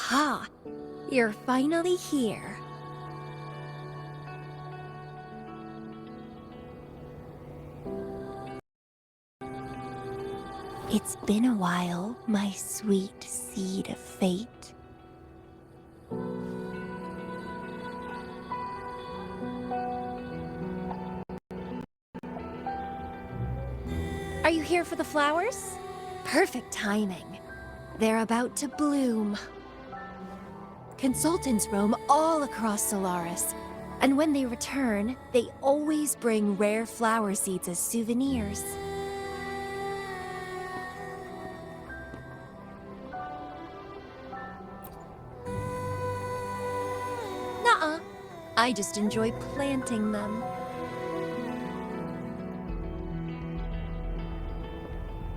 Aha! You're finally here. It's been a while, my sweet seed of fate. Are you here for the flowers? Perfect timing. They're about to bloom. Consultants roam all across Solaris, and when they return, they always bring rare flower seeds as souvenirs. Nuh-uh. I just enjoy planting them.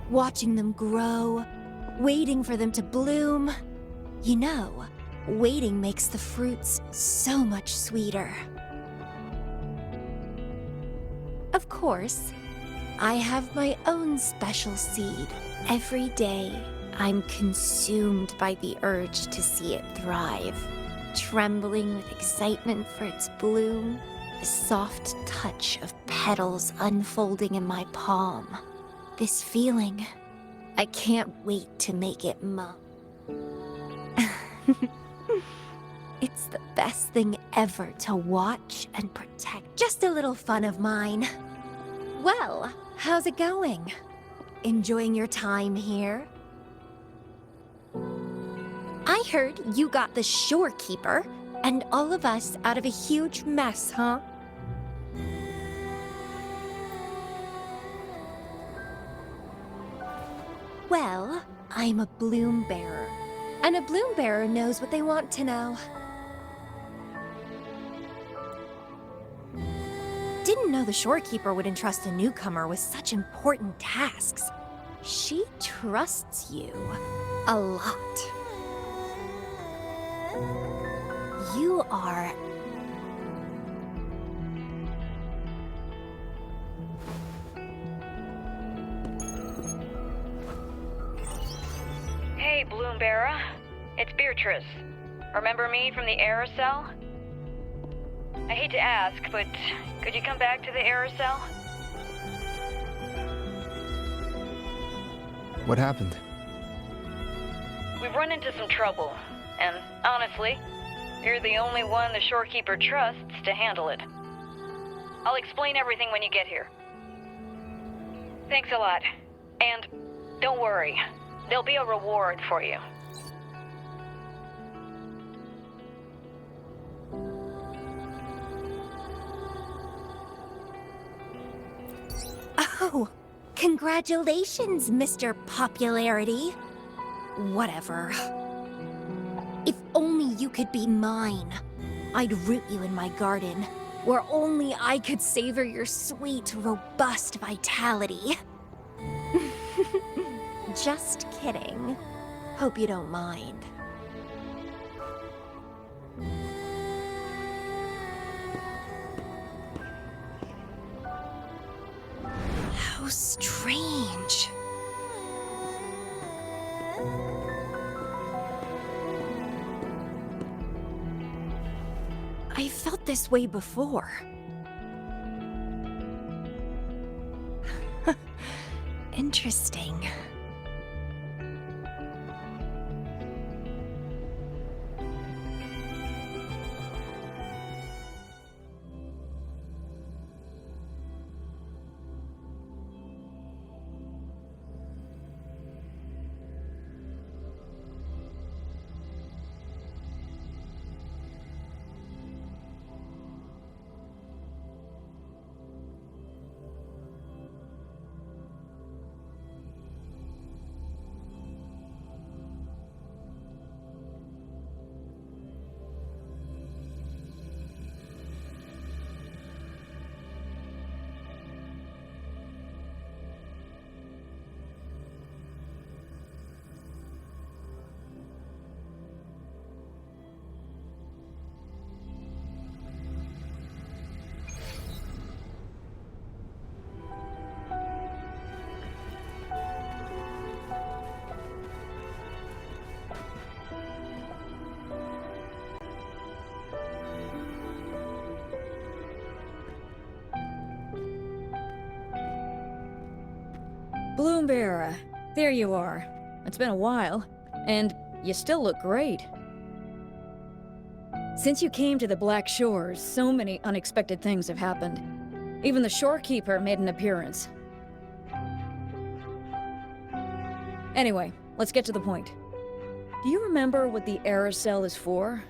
Watching them grow, waiting for them to bloom. You know, waiting makes the fruits so much sweeter. Of course, I have my own special seed. Every day, I'm consumed by the urge to see it thrive, trembling with excitement for its bloom, the soft touch of petals unfolding in my palm. This feeling, I can't wait to make it mum. It's the best thing ever to watch and protect. Just a little fun of mine. Well, how's it going? Enjoying your time here? I heard you got the shorekeeper and all of us out of a huge mess, huh? Well, I'm a bloom bearer, and a bloom bearer knows what they want to know. Didn't know the shorekeeper would entrust a newcomer with such important tasks. She trusts you a lot. You are... Hey, Bloombearer. It's Beatrice. Remember me from the aerosol? I hate to ask, but could you come back to the aerosol? What happened? We've run into some trouble, and honestly, you're the only one the shorekeeper trusts to handle it. I'll explain everything when you get here. Thanks a lot. And don't worry, there'll be a reward for you. Oh, congratulations, Mr. Popularity. Whatever. If only you could be mine. I'd root you in my garden, where only I could savor your sweet, robust vitality. Just kidding. Hope you don't mind. How strange. I felt this way before. Interesting. Bloombearer, there you are. It's been a while, and you still look great. Since you came to the Black Shores, so many unexpected things have happened. Even the shorekeeper made an appearance. Anyway, let's get to the point. Do you remember what the aerosol is for?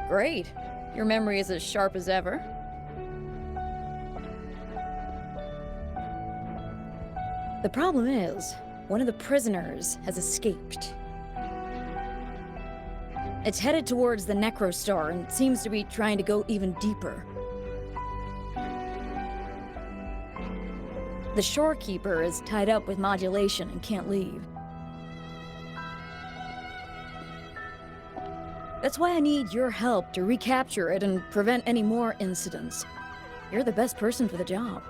Great. Your memory is as sharp as ever. The problem is, one of the prisoners has escaped. It's headed towards the Necrostar and seems to be trying to go even deeper. The shorekeeper is tied up with modulation and can't leave. That's why I need your help to recapture it and prevent any more incidents. You're the best person for the job.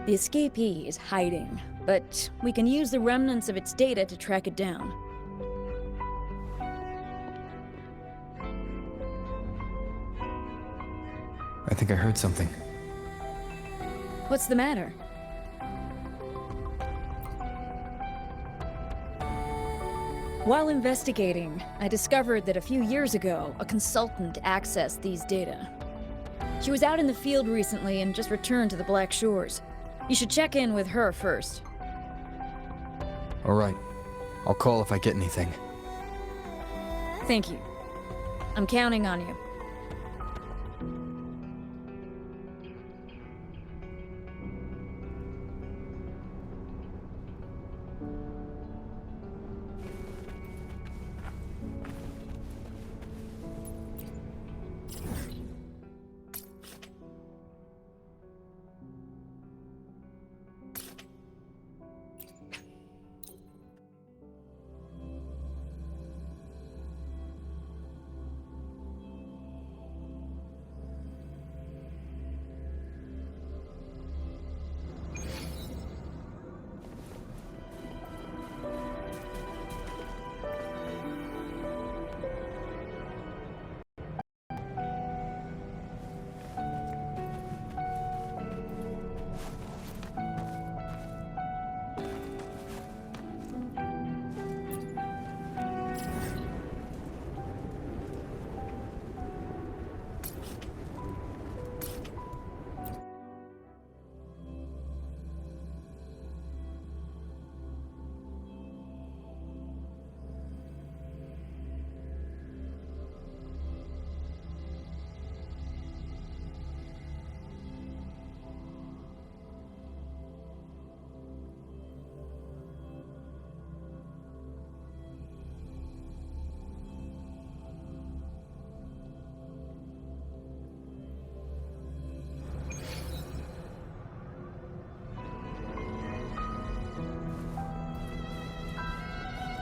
The escapee is hiding, but we can use the remnants of its data to track it down. I think I heard something. What's the matter? While investigating, I discovered that a few years ago, a consultant accessed these data. She was out in the field recently and just returned to the Black Shores. You should check in with her first. All right. I'll call if I get anything. Thank you. I'm counting on you.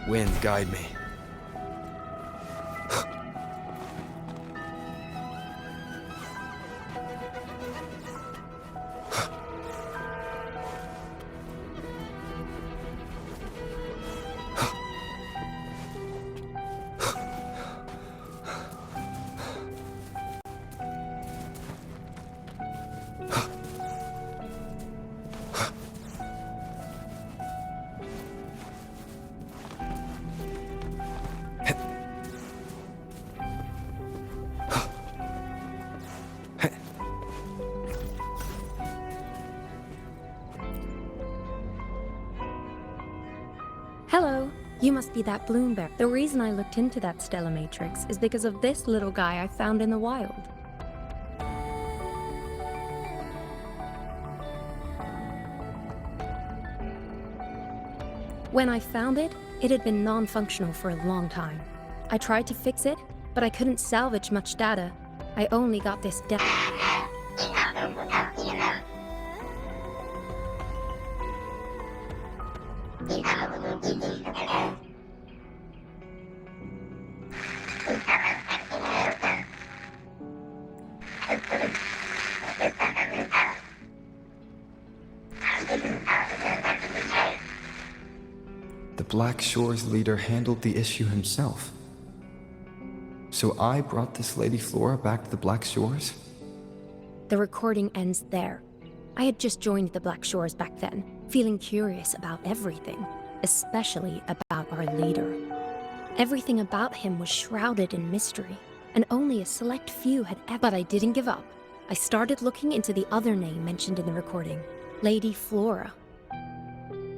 Wind, guide me. Hello. You must be that Bloomberg. The reason I looked into that Stellar Matrix is because of this little guy I found in the wild. When I found it, it had been non-functional for a long time. I tried to fix it, but I couldn't salvage much data. I only got this The Black Shores leader handled the issue himself. So I brought this Lady Flora back to the Black Shores? The recording ends there. I had just joined the Black Shores back then, feeling curious about everything, especially about our leader. Everything about him was shrouded in mystery, and only a select few had ever. But I didn't give up. I started looking into the other name mentioned in the recording, Lady Flora.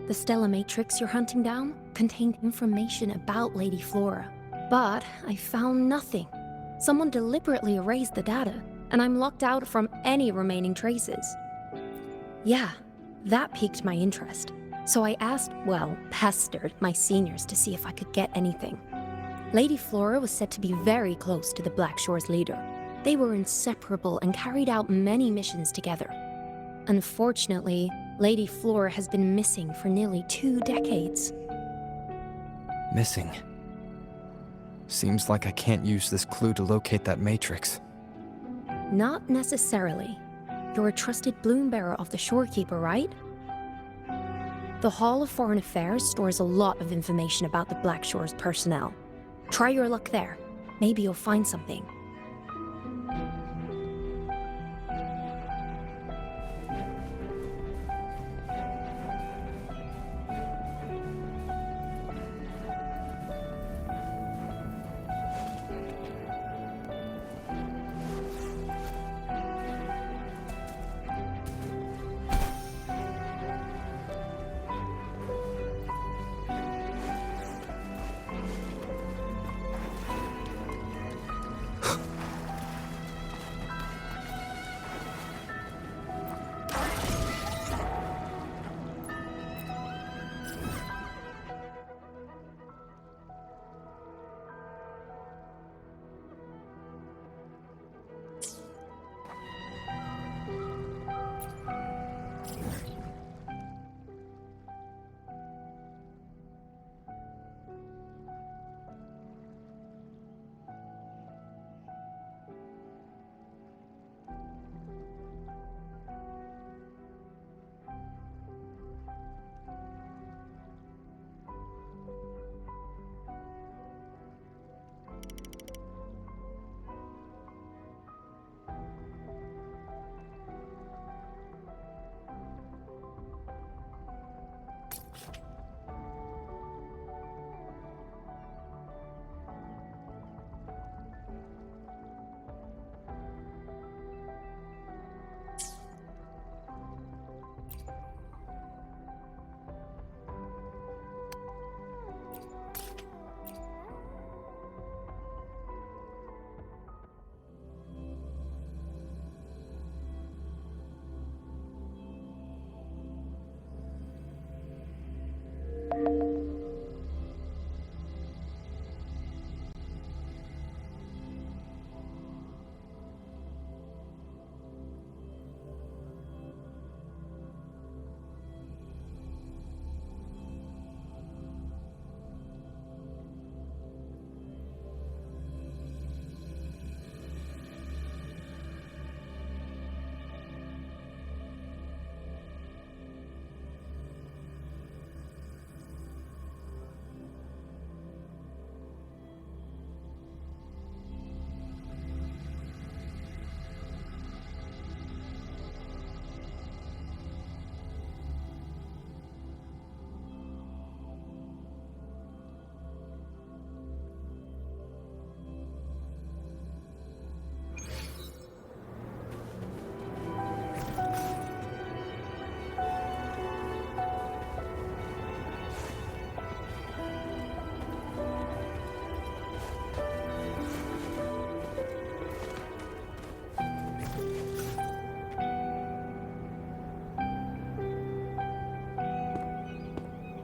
The Stella Matrix you're hunting down contained information about Lady Flora, but I found nothing. Someone deliberately erased the data, and I'm locked out from any remaining traces. Yeah, that piqued my interest. So I asked, pestered my seniors to see if I could get anything. Lady Flora was said to be very close to the Black Shores leader. They were inseparable and carried out many missions together. Unfortunately, Lady Flora has been missing for nearly 2 decades. Missing. Seems like I can't use this clue to locate that matrix. Not necessarily. You're a trusted bloom bearer of the Shorekeeper, right? The Hall of Foreign Affairs stores a lot of information about the Black Shores personnel. Try your luck there. Maybe you'll find something.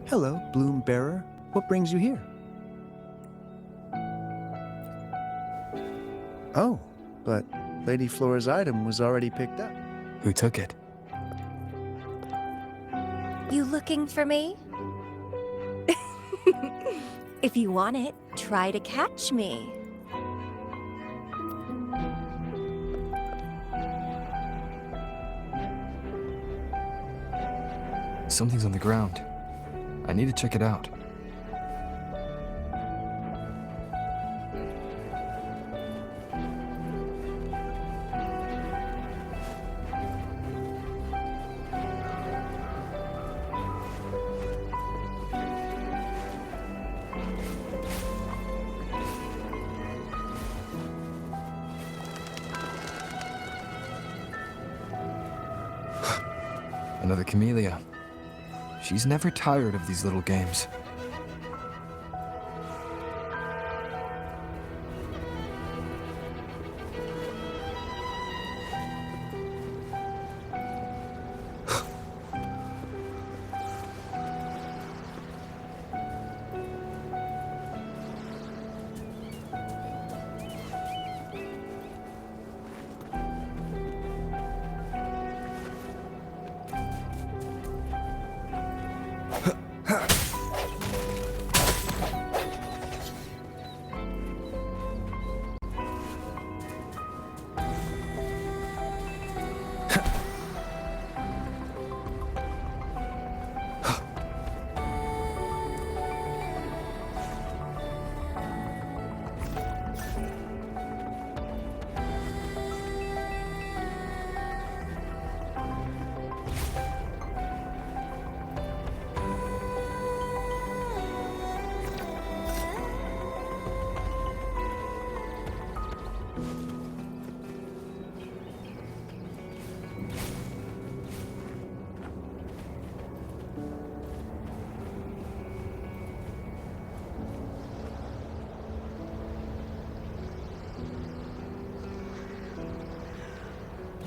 Hello, Bloom Bearer. What brings you here? Oh, but Lady Flora's item was already picked up. Who took it? You looking for me? If you want it, try to catch me. Something's on the ground. I need to check it out. Another camellia. She's never tired of these little games.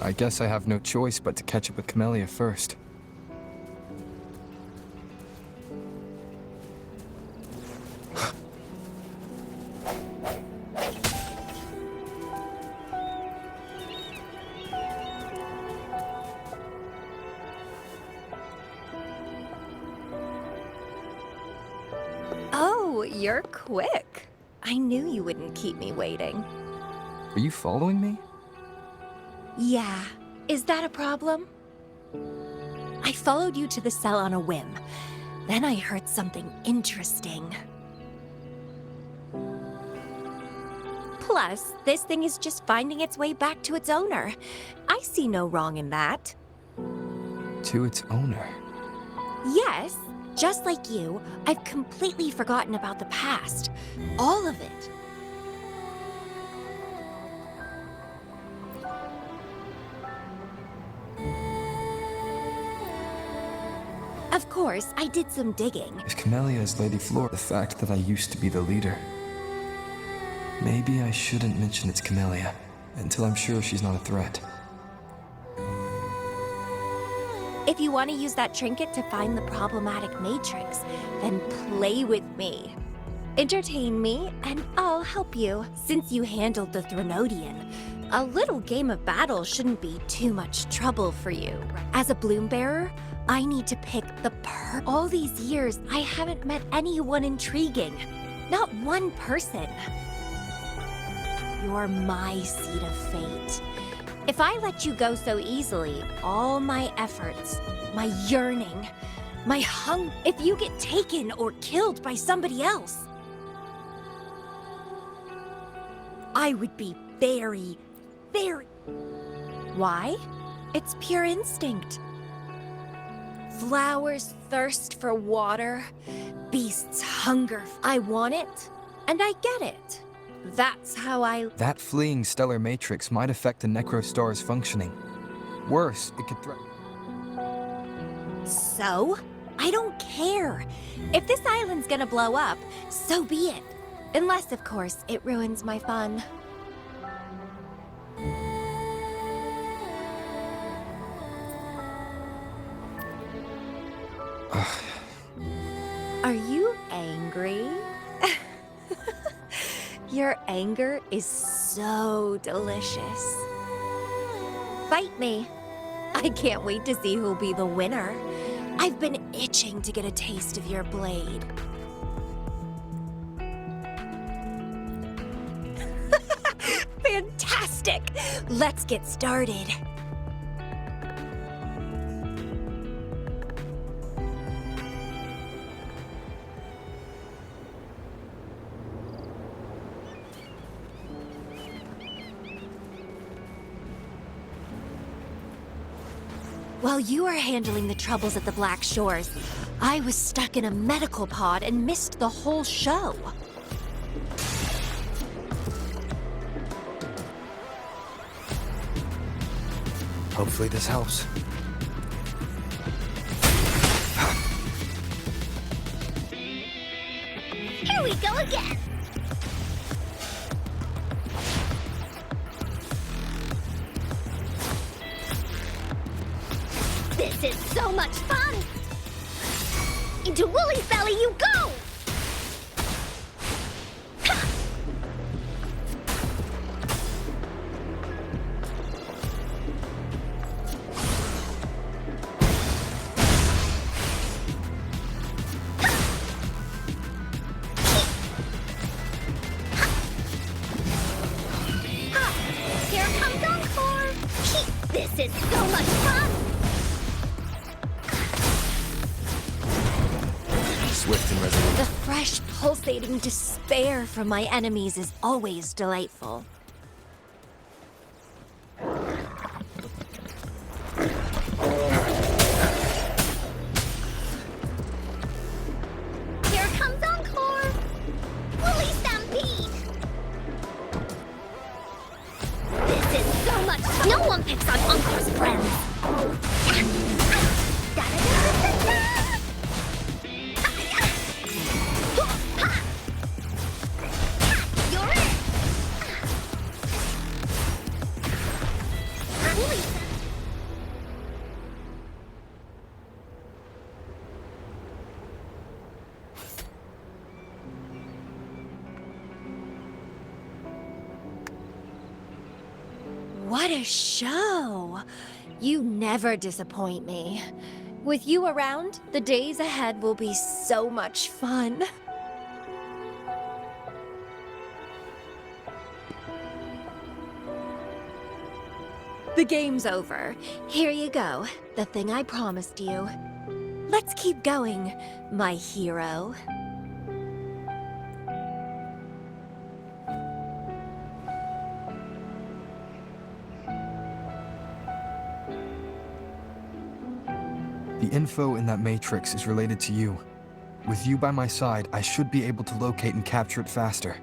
I guess I have no choice but to catch up with Camellia first. Oh, you're quick. I knew you wouldn't keep me waiting. Are you following me? Yeah. Is that a problem? I followed you to the cell on a whim. Then I heard something interesting. Plus, this thing is just finding its way back to its owner. I see no wrong in that. To its owner. Yes, just like you, I've completely forgotten about the past. All of it. Of course, I did some digging. If Camellia is Lady Flora, the fact that I used to be the leader. Maybe I shouldn't mention it's Camellia until I'm sure she's not a threat. If you want to use that trinket to find the problematic matrix, then play with me. Entertain me, and I'll help you. Since you handled the Threnodian, a little game of battle shouldn't be too much trouble for you. As a bloom bearer, I need to pick the All these years, I haven't met anyone intriguing. Not one person. You're my seed of fate. If I let you go so easily, all my efforts, my yearning, my if you get taken or killed by somebody else, I would be very, very... Why? It's pure instinct. Flowers thirst for water, beasts hunger. I want it, and I get it. That's how I... That fleeing stellar matrix might affect the Necrostar's functioning. Worse, it could threaten... So? I don't care. If this island's gonna blow up, so be it. Unless, of course, it ruins my fun. Are you angry? Your anger is so delicious. Fight me. I can't wait to see who'll be the winner. I've been itching to get a taste of your blade. Fantastic! Let's get started. While you were handling the troubles at the Black Shores, I was stuck in a medical pod and missed the whole show. Hopefully this helps. Here we go again! This is so much fun! Into Wooly's belly you go! Here comes Encore! This is so much fun! Swift and resolute. The fresh, pulsating despair from my enemies is always delightful. Here comes Encore! Woolly Stampede! This is so much fun! No one picks on Encore's friends! You're it! What a show! You never disappoint me. With you around, the days ahead will be so much fun. The game's over. Here you go, the thing I promised you. Let's keep going, my hero. The info in that matrix is related to you. With you by my side, I should be able to locate and capture it faster.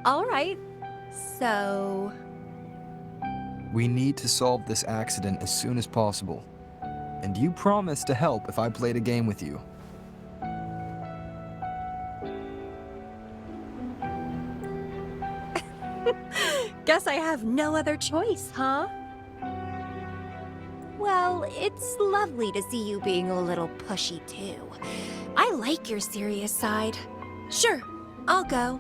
All right, so... We need to solve this accident as soon as possible. And you promised to help if I played a game with you. Guess I have no other choice, huh? Well, it's lovely to see you being a little pushy, too. I like your serious side. Sure, I'll go.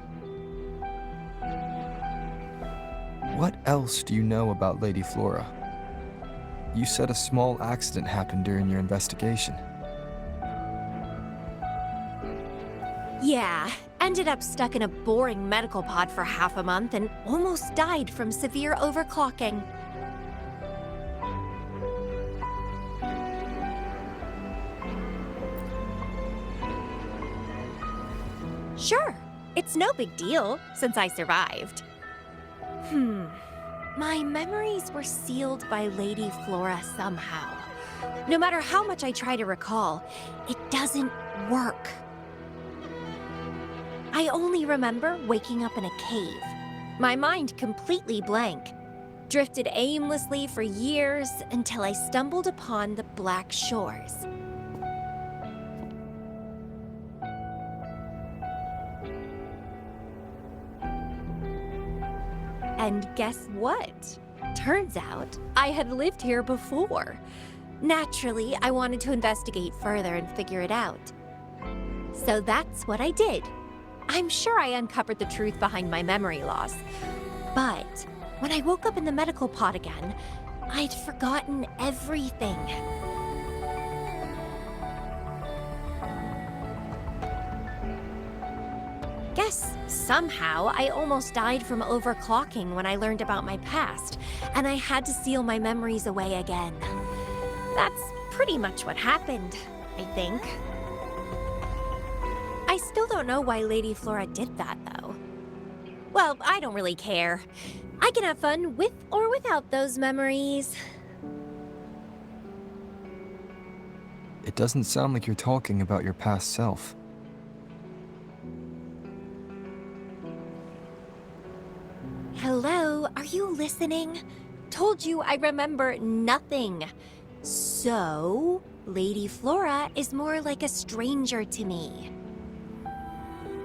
What else do you know about Lady Flora? You said a small accident happened during your investigation. Yeah, ended up stuck in a boring medical pod for half a month and almost died from severe overclocking. Sure, it's no big deal since I survived. My memories were sealed by Lady Flora somehow. No matter how much I try to recall, it doesn't work. I only remember waking up in a cave, my mind completely blank, drifted aimlessly for years until I stumbled upon the Black Shores. And guess what? Turns out I had lived here before. Naturally, I wanted to investigate further and figure it out. So that's what I did. I'm sure I uncovered the truth behind my memory loss. But when I woke up in the medical pod again, I'd forgotten everything. Guess Yes, somehow I almost died from overclocking when I learned about my past, and I had to seal my memories away again. That's pretty much what happened, I think. I still don't know why Lady Flora did that, though. Well, I don't really care. I can have fun with or without those memories. It doesn't sound like you're talking about your past self. Hello, are you listening? Told you I remember nothing. So, Lady Flora is more like a stranger to me.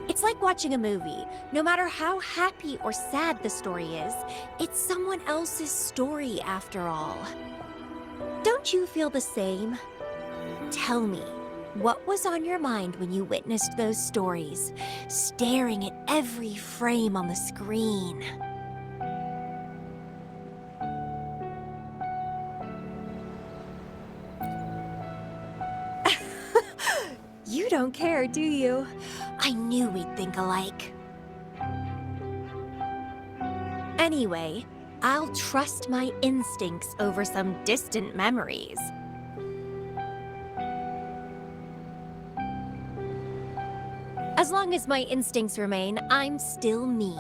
It's like watching a movie. No matter how happy or sad the story is, it's someone else's story after all. Don't you feel the same? Tell me, what was on your mind when you witnessed those stories, staring at every frame on the screen? You don't care, do you? I knew we'd think alike. Anyway, I'll trust my instincts over some distant memories. As long as my instincts remain, I'm still me.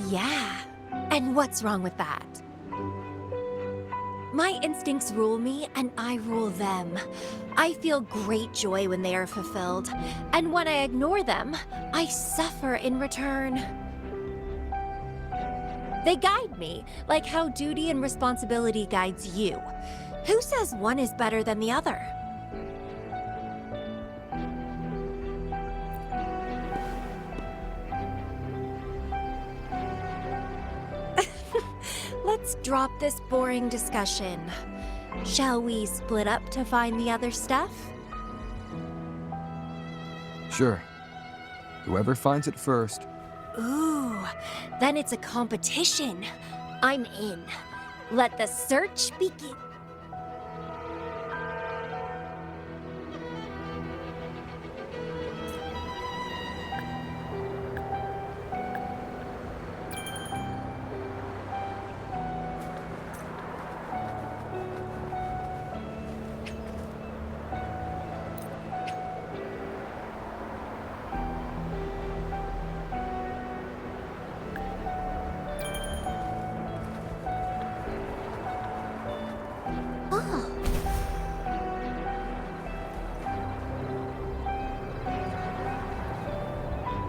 Yeah, and what's wrong with that? My instincts rule me, and I rule them. I feel great joy when they are fulfilled, and when I ignore them, I suffer in return. They guide me, like how duty and responsibility guides you. Who says one is better than the other? Let's drop this boring discussion. Shall we split up to find the other stuff? Sure. Whoever finds it first. Ooh, then it's a competition. I'm in. Let the search begin.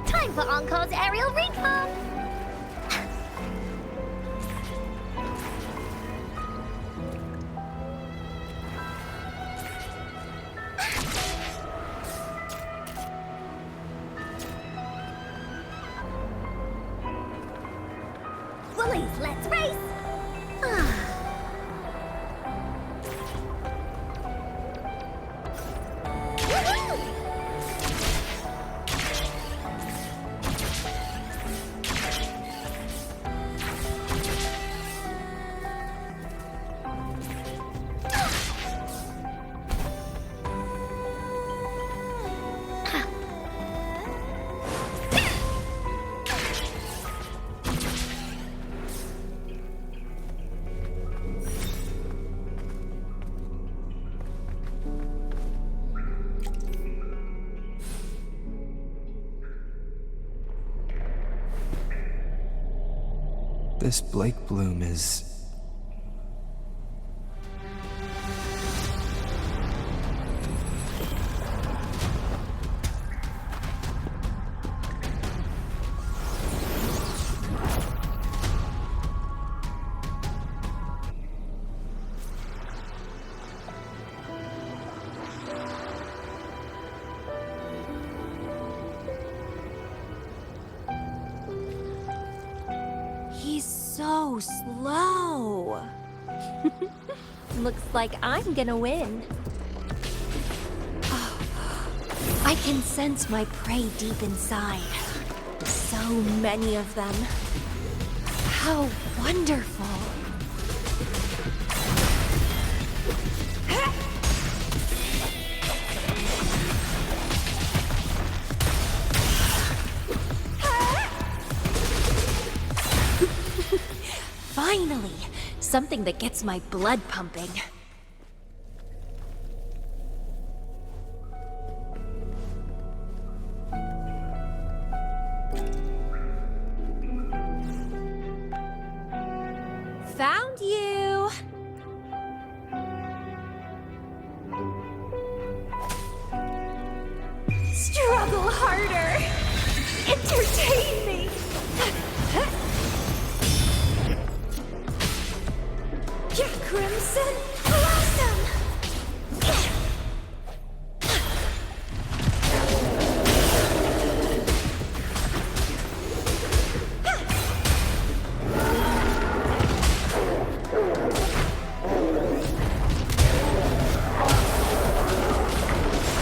Time for Encore's aerial recon! Woolies, let's race! This Blake Bloom is... He's so slow. Looks like I'm gonna win. Oh, I can sense my prey deep inside. So many of them. How wonderful. Finally! Something that gets my blood pumping. Found you! Struggle harder! Entertain me! Crimson Blossom!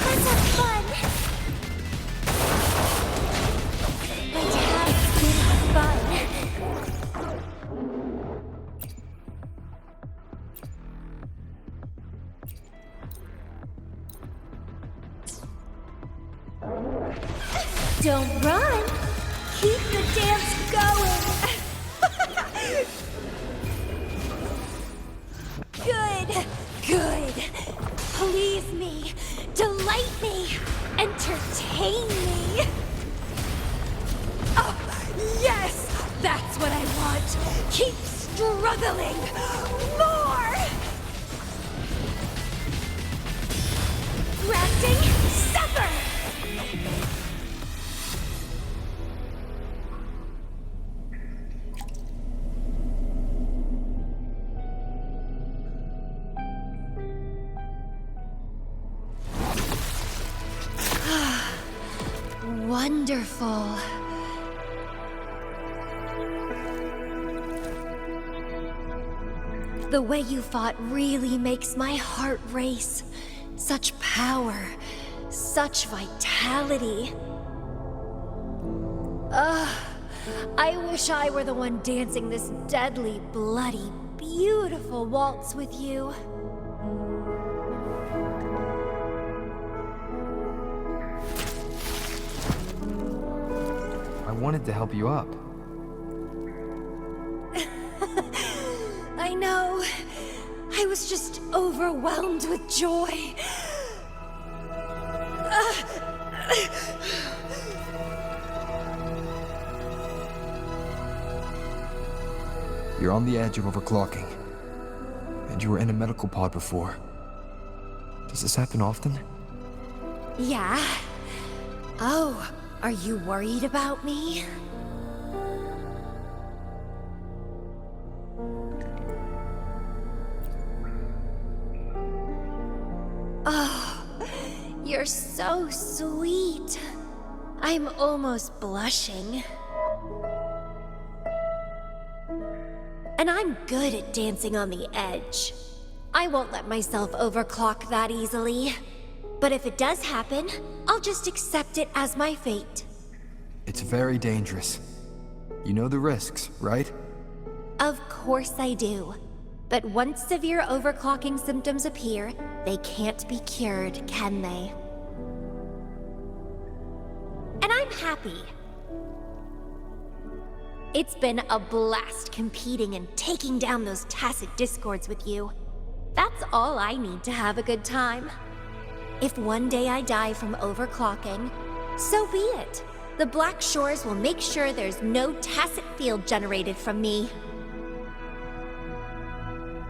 Let's have fun! It has been fun. Don't run! Keep the dance going! Good! Good! Please me! Delight me! Entertain me! Oh, yes! That's what I want! Keep struggling! More! Grafting, suffer! Wonderful. The way you fought really makes my heart race. Such power, such vitality. I wish I were the one dancing this deadly, bloody, beautiful waltz with you. I wanted to help you up. I know. I was just overwhelmed with joy. You're on the edge of overclocking. And you were in a medical pod before. Does this happen often? Yeah. Oh, are you worried about me? Oh, you're so sweet. I'm almost blushing. And I'm good at dancing on the edge. I won't let myself overclock that easily. But if it does happen, I'll just accept it as my fate. It's very dangerous. You know the risks, right? Of course I do. But once severe overclocking symptoms appear, they can't be cured, can they? And I'm happy. It's been a blast competing and taking down those tacit discords with you. That's all I need to have a good time. If one day I die from overclocking, so be it. The Black Shores will make sure there's no tacit field generated from me.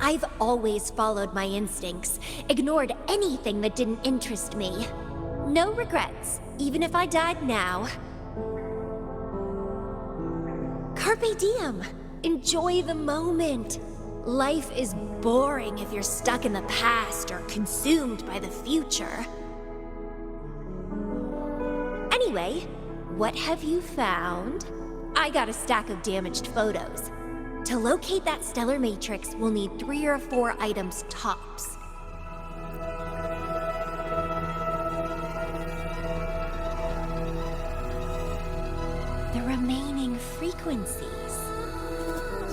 I've always followed my instincts, ignored anything that didn't interest me. No regrets, even if I died now. Carpe diem. Enjoy the moment. Life is boring if you're stuck in the past or consumed by the future. Anyway, what have you found? I got a stack of damaged photos. To locate that stellar matrix, we'll need 3 or 4 items tops. The remaining frequencies.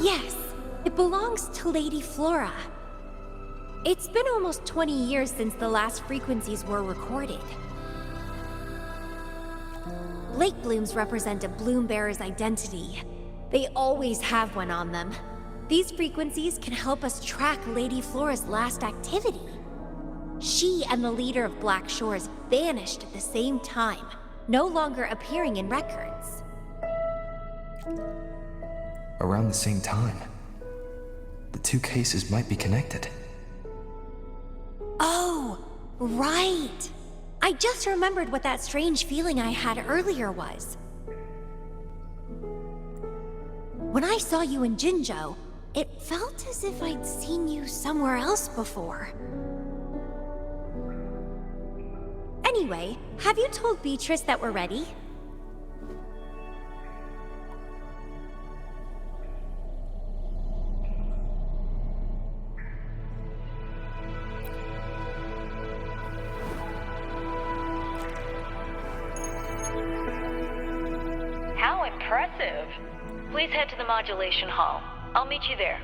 Yes, it belongs to Lady Flora. It's been almost 20 years since the last frequencies were recorded. Lake blooms represent a bloom bearer's identity. They always have one on them. These frequencies can help us track Lady Flora's last activity. She and the leader of Black Shores vanished at the same time, no longer appearing in records. Around the same time. The two cases might be connected. Oh, right! I just remembered what that strange feeling I had earlier was. When I saw you in Jinzhou, it felt as if I'd seen you somewhere else before. Anyway, have you told Beatrice that we're ready? How impressive. Please head to the modulation hall. I'll meet you there.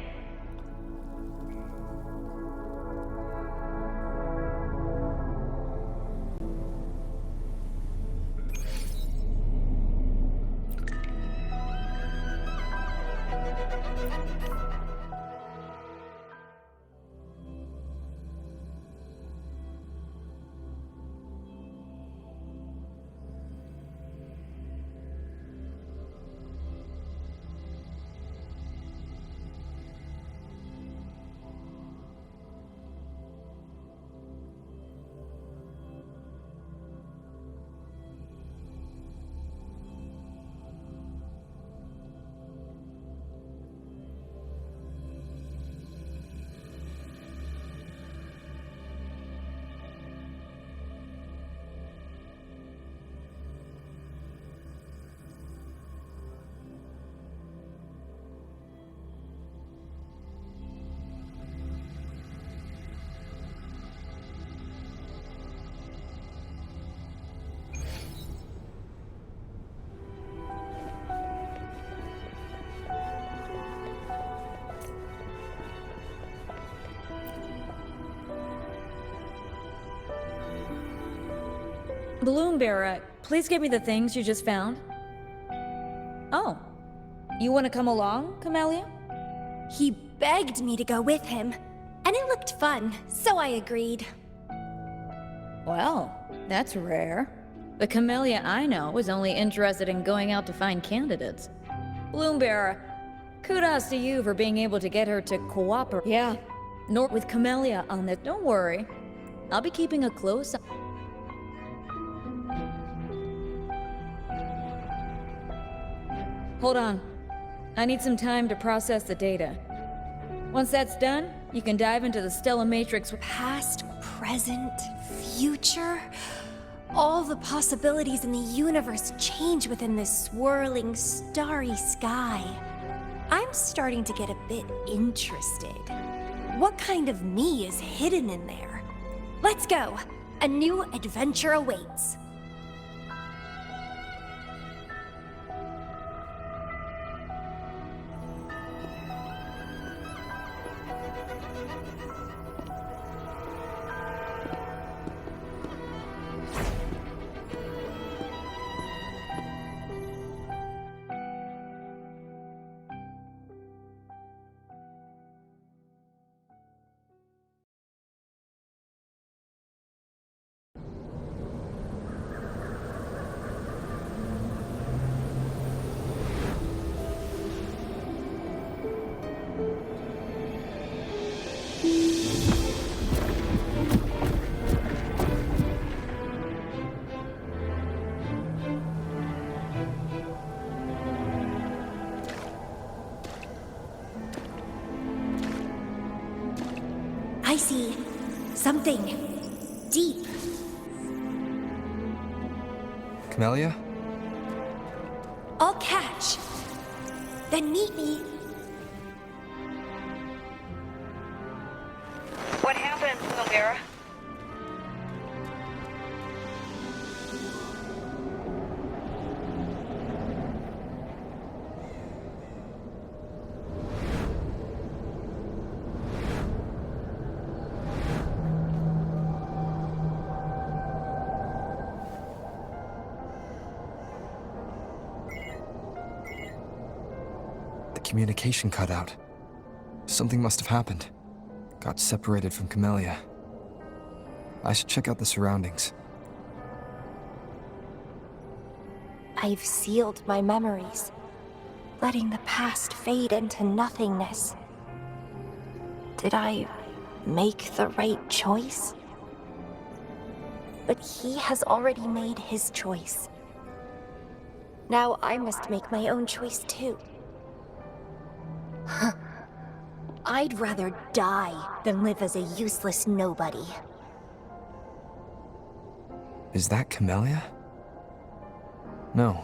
Balloon Bearer, please give me the things you just found. Oh, you want to come along, Camellia? He begged me to go with him, and it looked fun, so I agreed. Well, that's rare. The Camellia I know is only interested in going out to find candidates. Balloon Bearer, kudos to you for being able to get her to cooperate. Yeah, nor with Camellia on this. Don't worry. I'll be keeping a close eye. Hold on. I need some time to process the data. Once that's done, you can dive into the Stellar Matrix. Past, present, future. All the possibilities in the universe change within this swirling, starry sky. I'm starting to get a bit interested. What kind of me is hidden in there? Let's go. A new adventure awaits. I see something deep. Camellia? I'll catch. Then meet me. What happened, Lumira? Communication cut out. Something must have happened. Got separated from Camellia. I should check out the surroundings. I've sealed my memories, letting the past fade into nothingness. Did I make the right choice? But he has already made his choice. Now I must make my own choice too. I'd rather die than live as a useless nobody. Is that Camellia? No.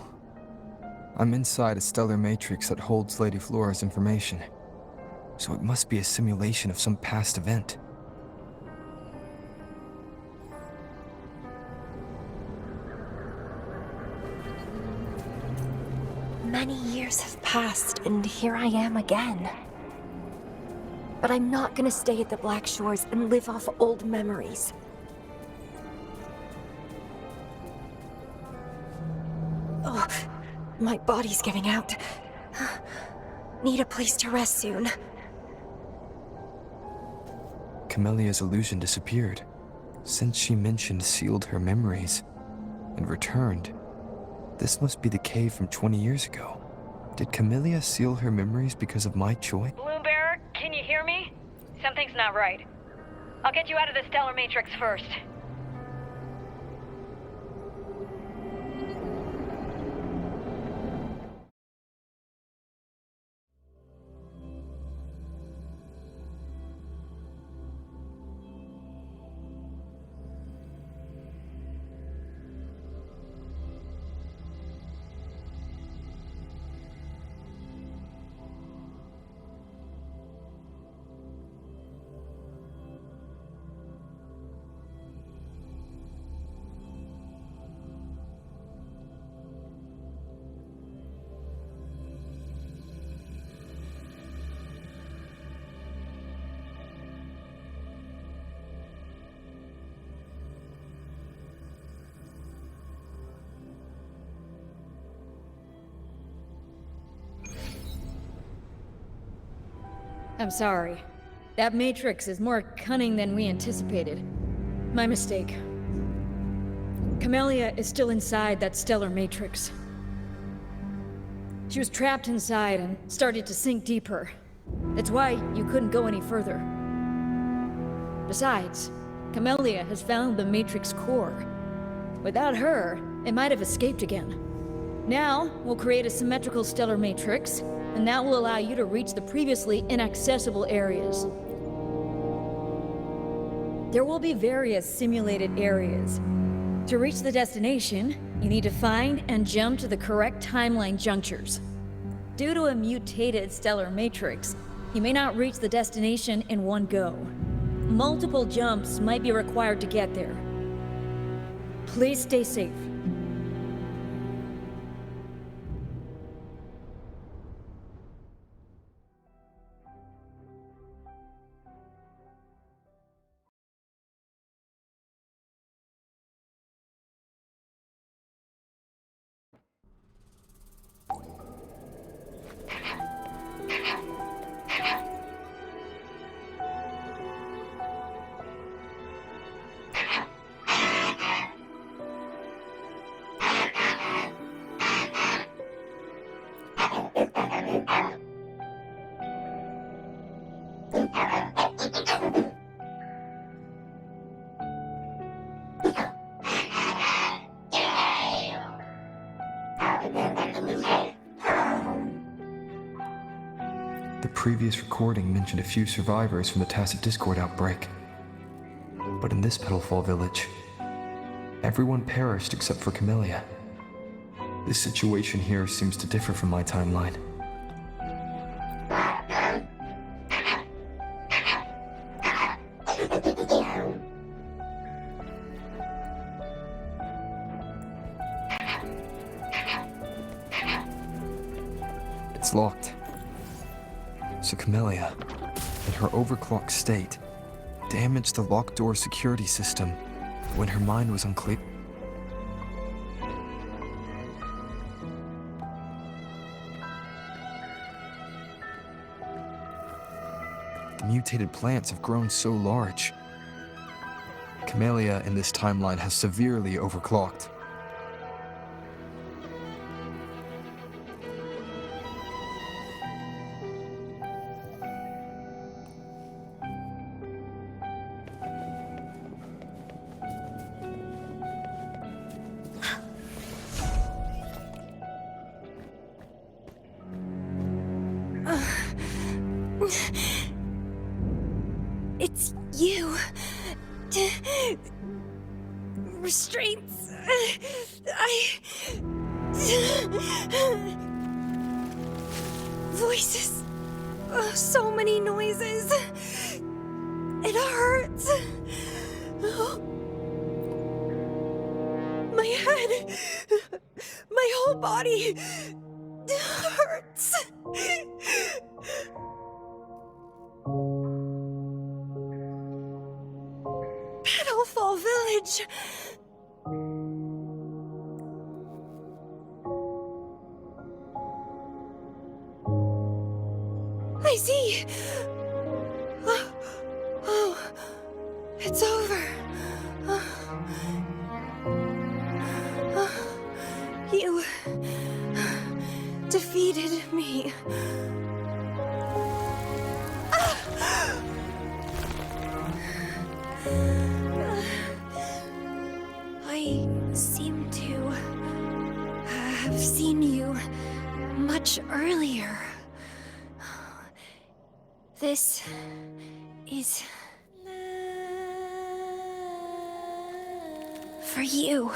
I'm inside a stellar matrix that holds Lady Flora's information. So it must be a simulation of some past event. Many years have passed, and here I am again. But I'm not gonna stay at the Black Shores and live off old memories. Oh, my body's giving out. Need a place to rest soon. Camellia's illusion disappeared. Since she mentioned sealed her memories and returned, this must be the cave from 20 years ago. Did Camellia seal her memories because of my choice? Bloombearer, can you hear me? Something's not right. I'll get you out of the stellar matrix first. I'm sorry. That matrix is more cunning than we anticipated. My mistake. Camellia is still inside that stellar matrix. She was trapped inside and started to sink deeper. That's why you couldn't go any further. Besides, Camellia has found the matrix core. Without her, it might have escaped again. Now, we'll create a symmetrical stellar matrix, and that will allow you to reach the previously inaccessible areas. There will be various simulated areas. To reach the destination, you need to find and jump to the correct timeline junctures. Due to a mutated stellar matrix, you may not reach the destination in one go. Multiple jumps might be required to get there. Please stay safe. The previous recording mentioned a few survivors from the Tacit Discord outbreak. But in this Petalfall village, everyone perished except for Camellia. This situation here seems to differ from my timeline. It's locked. So Camellia, in her overclocked state, damaged the locked door security system when her mind was unclear. The mutated plants have grown so large. Camellia in this timeline has severely overclocked. It's you. Restraints. Voices. Oh, so many noises. It hurts. Oh. My head. My whole body hurts. Petalfall Village. I see. Oh, it's over. You defeated me. I seem to have seen you much earlier. This is for you.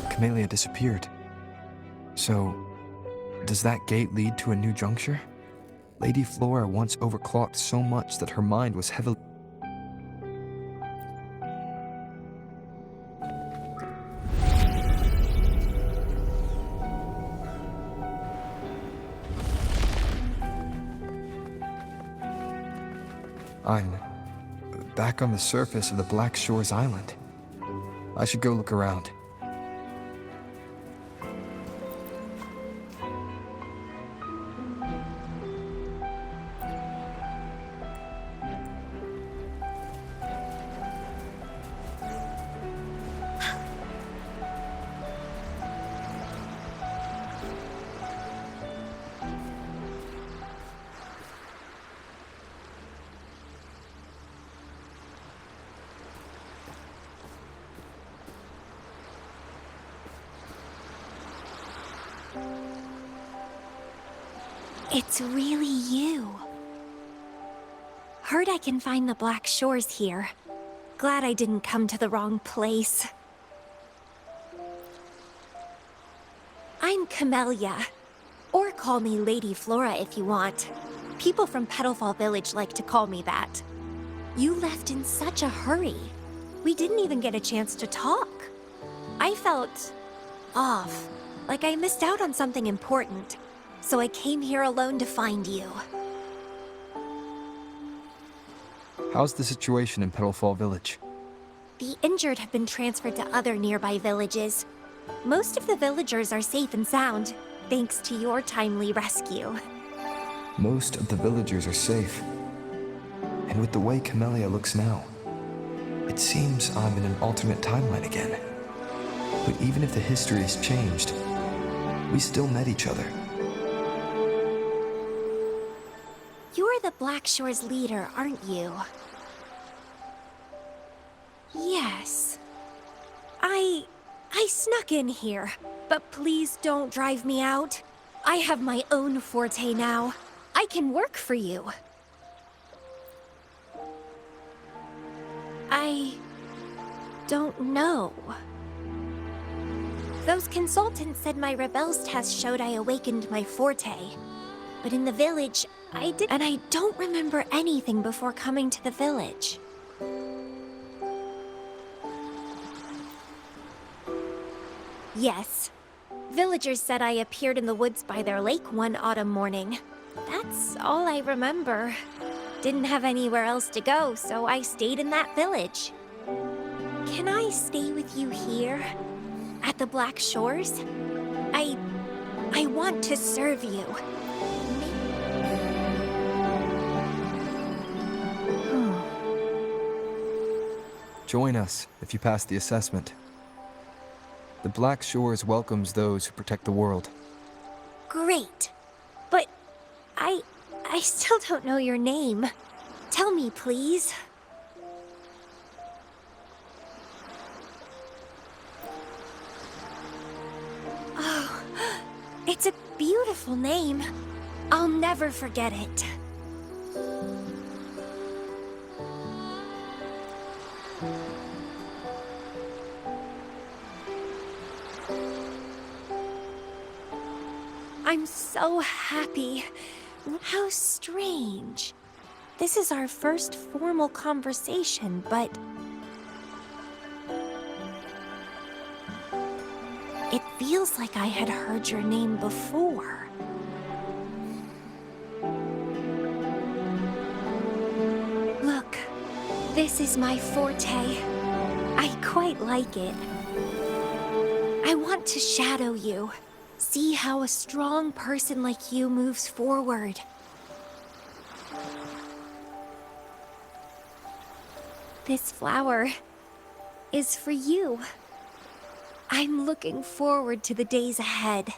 Camellia disappeared. So, does that gate lead to a new juncture? Lady Flora once overclocked so much that her mind was heavily... I'm back on the surface of the Black Shores Island. I should go look around. It's really you. Heard I can find the Black Shores here. Glad I didn't come to the wrong place. I'm Camellia. Or call me Lady Flora if you want. People from Petalfall Village like to call me that. You left in such a hurry. We didn't even get a chance to talk. I felt off, like I missed out on something important. So I came here alone to find you. How's the situation in Petalfall Village? The injured have been transferred to other nearby villages. Most of the villagers are safe and sound, thanks to your timely rescue. Most of the villagers are safe. And with the way Camellia looks now, it seems I'm in an alternate timeline again. But even if the history has changed, we still met each other. You're the Black Shores leader, aren't you? Yes. I snuck in here, but please don't drive me out. I have my own forte now. I can work for you. I don't know. Those consultants said my rebels test showed I awakened my forte. But in the village, I did, and I don't remember anything before coming to the village. Yes, Villagers said I appeared in the woods by their lake one autumn morning. That's all I remember. Didn't have anywhere else to go, so I stayed in that village. Can I stay with you here? At the Black Shores? I want to serve you. Join us if you pass the assessment. The Black Shores welcomes those who protect the world. Great. But I still don't know your name. Tell me, please. Oh, it's a beautiful name. I'll never forget it. I'm so happy. How strange. This is our first formal conversation, but... it feels like I had heard your name before. Look, this is my forte. I quite like it. I want to shadow you. See how a strong person like you moves forward. This flower is for you. I'm looking forward to the days ahead.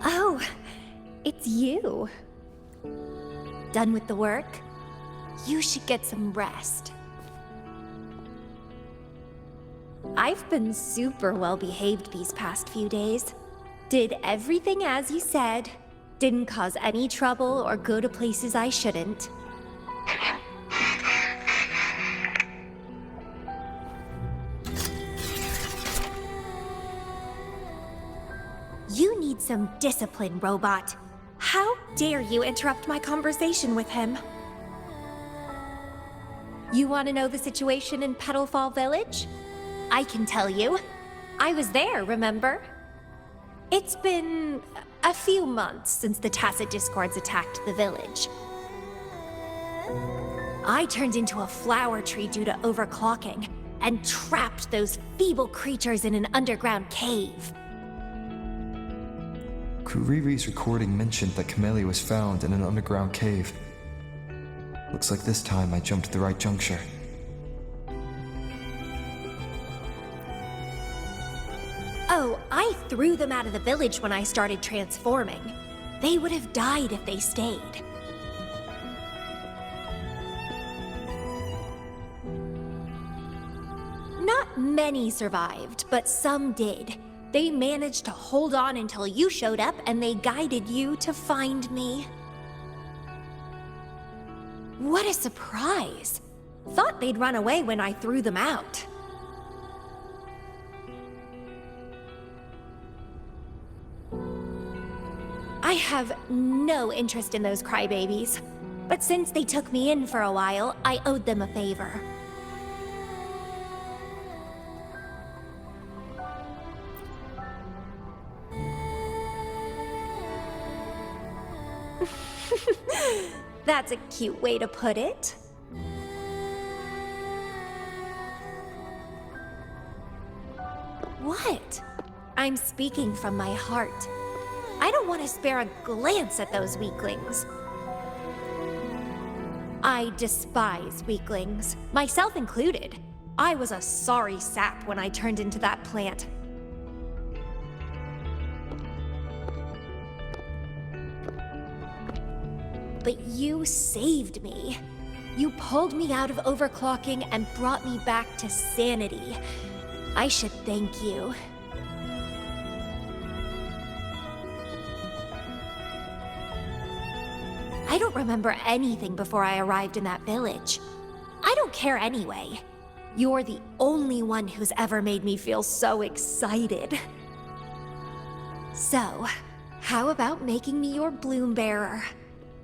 Oh, it's you. Done with the work? You should get some rest. I've been super well behaved these past few days. Did everything as you said. Didn't cause any trouble or go to places I shouldn't. You need some discipline, robot. How dare you interrupt my conversation with him? You want to know the situation in Petalfall Village? I can tell you. I was there, remember? It's been a few months since the Tacit Discords attacked the village. I turned into a flower tree due to overclocking and trapped those feeble creatures in an underground cave. Kuriri's recording mentioned that Camellia was found in an underground cave. Looks like this time I jumped at the right juncture. Oh, I threw them out of the village when I started transforming. They would have died if they stayed. Not many survived, but some did. They managed to hold on until you showed up and they guided you to find me. What a surprise! Thought they'd run away when I threw them out. I have no interest in those crybabies, but since they took me in for a while, I owed them a favor. That's a cute way to put it. What? I'm speaking from my heart. I don't want to spare a glance at those weaklings. I despise weaklings, myself included. I was a sorry sap when I turned into that plant. But you saved me. You pulled me out of overclocking and brought me back to sanity. I should thank you. I don't remember anything before I arrived in that village. I don't care anyway. You're the only one who's ever made me feel so excited. So, how about making me your bloom bearer?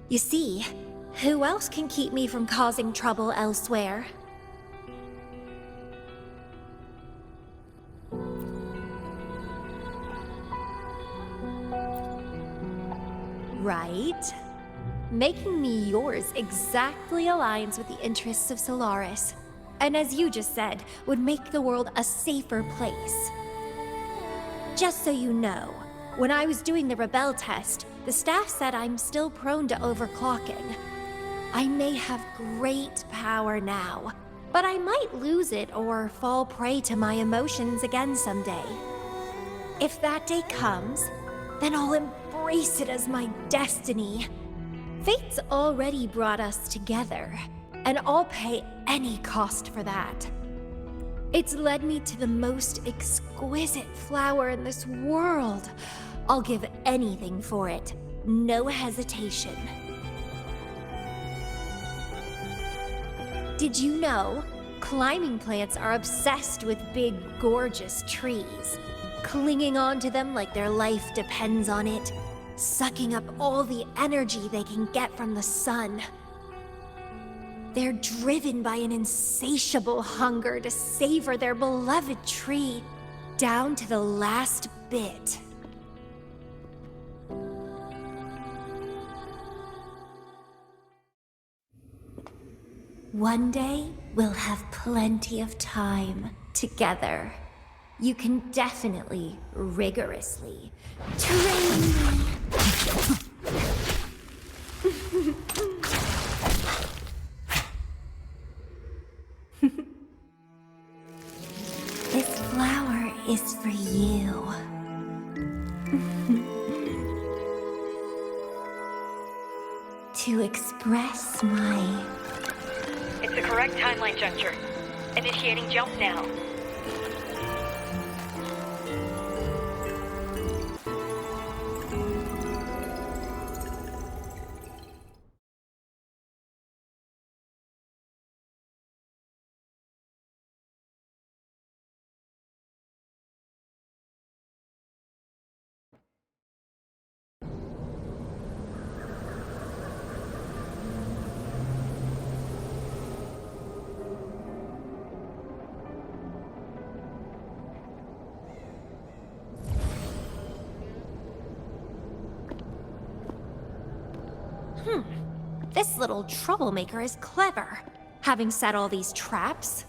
You see, who else can keep me from causing trouble elsewhere? Right? Making me yours exactly aligns with the interests of Solaris. And as you just said, would make the world a safer place. Just so you know, when I was doing the Rebel test, the staff said I'm still prone to overclocking. I may have great power now, but I might lose it or fall prey to my emotions again someday. If that day comes, then I'll embrace it as my destiny. Fate's already brought us together, and I'll pay any cost for that. It's led me to the most exquisite flower in this world. I'll give anything for it, no hesitation. Did you know? Climbing plants are obsessed with big, gorgeous trees, clinging onto them like their life depends on it, sucking up all the energy they can get from the sun. They're driven by an insatiable hunger to savor their beloved tree down to the last bit. One day, we'll have plenty of time together. You can definitely, rigorously train me. This flower is for you. To express my... It's the correct timeline juncture. Initiating jump now. This little troublemaker is clever, having set all these traps.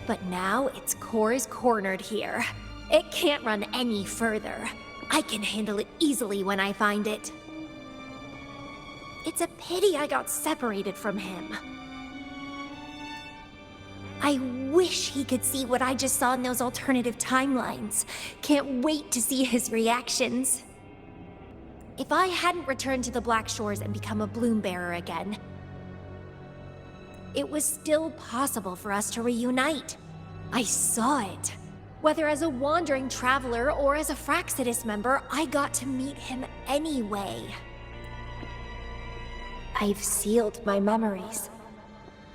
But now its core is cornered here. It can't run any further. I can handle it easily when I find it. It's a pity I got separated from him. I wish he could see what I just saw in those alternative timelines. Can't wait to see his reactions. If I hadn't returned to the Black Shores and become a bloom bearer again, it was still possible for us to reunite. I saw it. Whether as a wandering traveler or as a Fraxidus member, I got to meet him anyway. I've sealed my memories,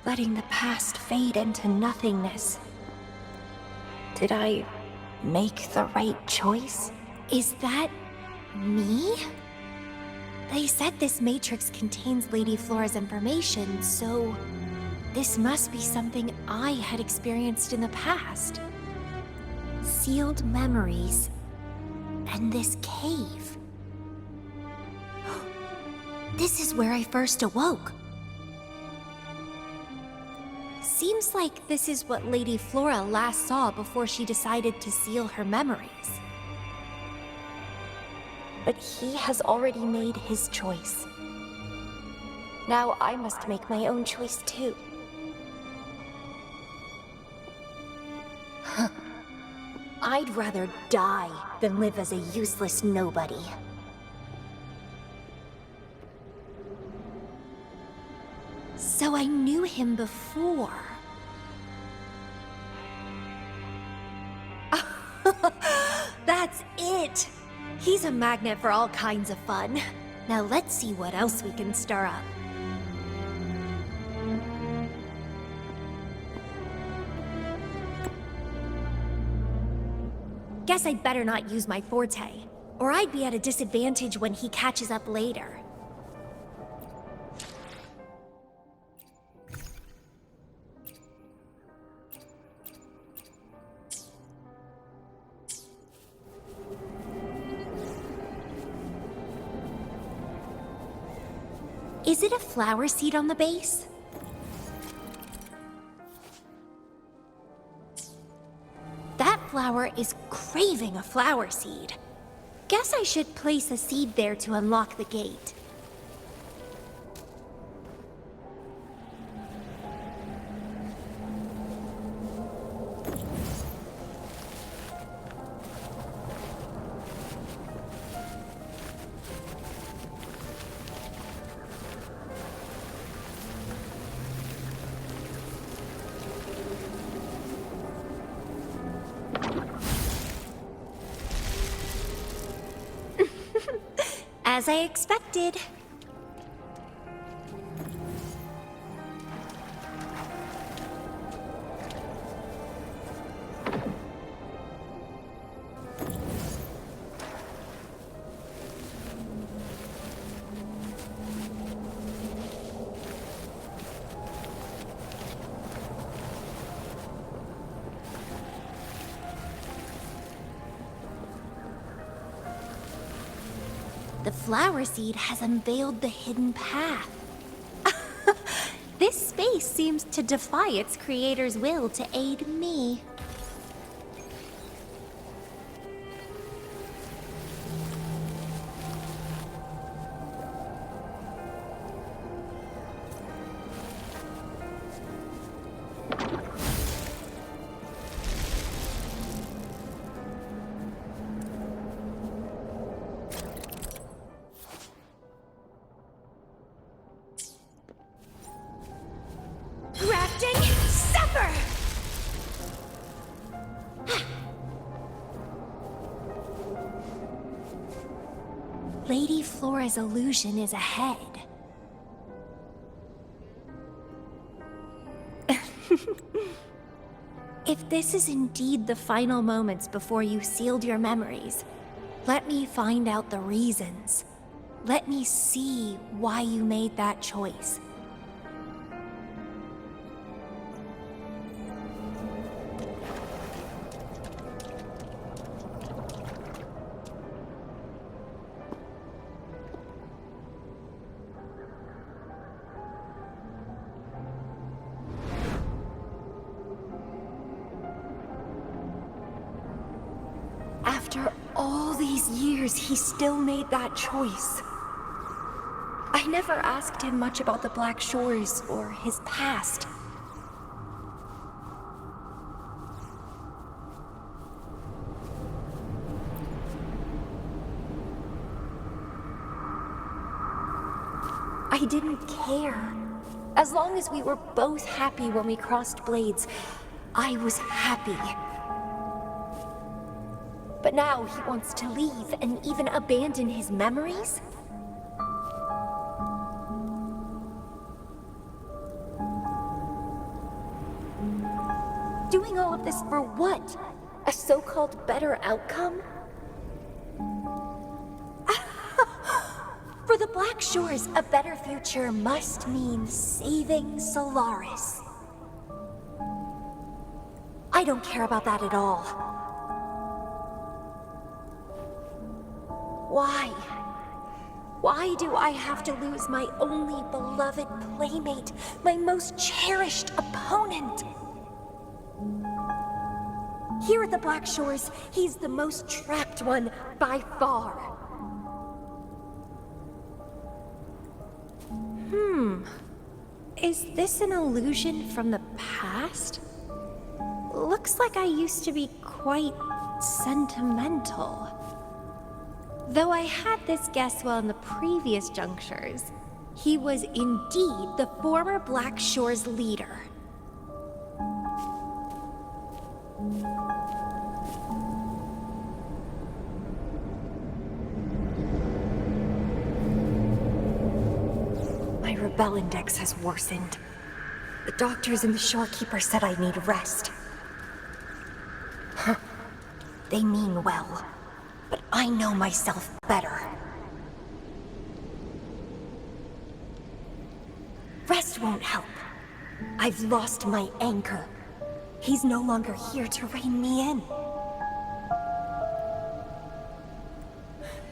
letting the past fade into nothingness. Did I make the right choice? Is that me? They said this matrix contains Lady Flora's information, so this must be something I had experienced in the past. Sealed memories, and this cave. This is where I first awoke. Seems like this is what Lady Flora last saw before she decided to seal her memories. but he has already made his choice. Now I must make my own choice too. I'd rather die than live as a useless nobody. So I knew him before. That's it! He's a magnet for all kinds of fun. Now let's see what else we can stir up. Guess I'd better not use my forte, or I'd be at a disadvantage when he catches up later. Is it a flower seed on the base? That flower is craving a flower seed. Guess I should place a seed there to unlock the gate. As I expected. The flower seed has unveiled the hidden path. This space seems to defy its creator's will to aid me. Grafting, suffer! Lady Flora's illusion is ahead. If this is indeed the final moments before you sealed your memories, let me find out the reasons. Let me see why you made that choice. After all these years, he still made that choice. I never asked him much about the Black Shores or his past. I didn't care. As long as we were both happy when we crossed blades, I was happy. But now he wants to leave and even abandon his memories? Doing all of this for what? A so-called better outcome? For the Black Shores, a better future must mean saving Solaris. I don't care about that at all. Why? Why do I have to lose my only beloved playmate, my most cherished opponent? Here at the Black Shores, he's the most trapped one by far. Is this an illusion from the past? Looks like I used to be quite sentimental. Though I had this guess well in the previous junctures, he was indeed the former Black Shore's leader. My rebel index has worsened. The doctors and the shorekeeper said I need rest. Huh. They mean well, but I know myself better. Rest won't help. I've lost my anchor. He's no longer here to rein me in.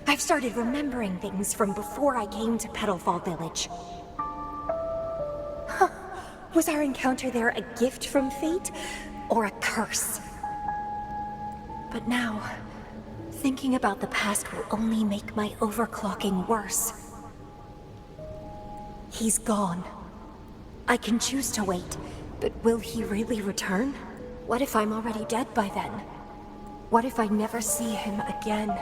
I've started remembering things from before I came to Petalfall Village. Huh. Was our encounter there a gift from fate, or a curse? But now, thinking about the past will only make my overclocking worse. He's gone. I can choose to wait, but will he really return? What if I'm already dead by then? What if I never see him again?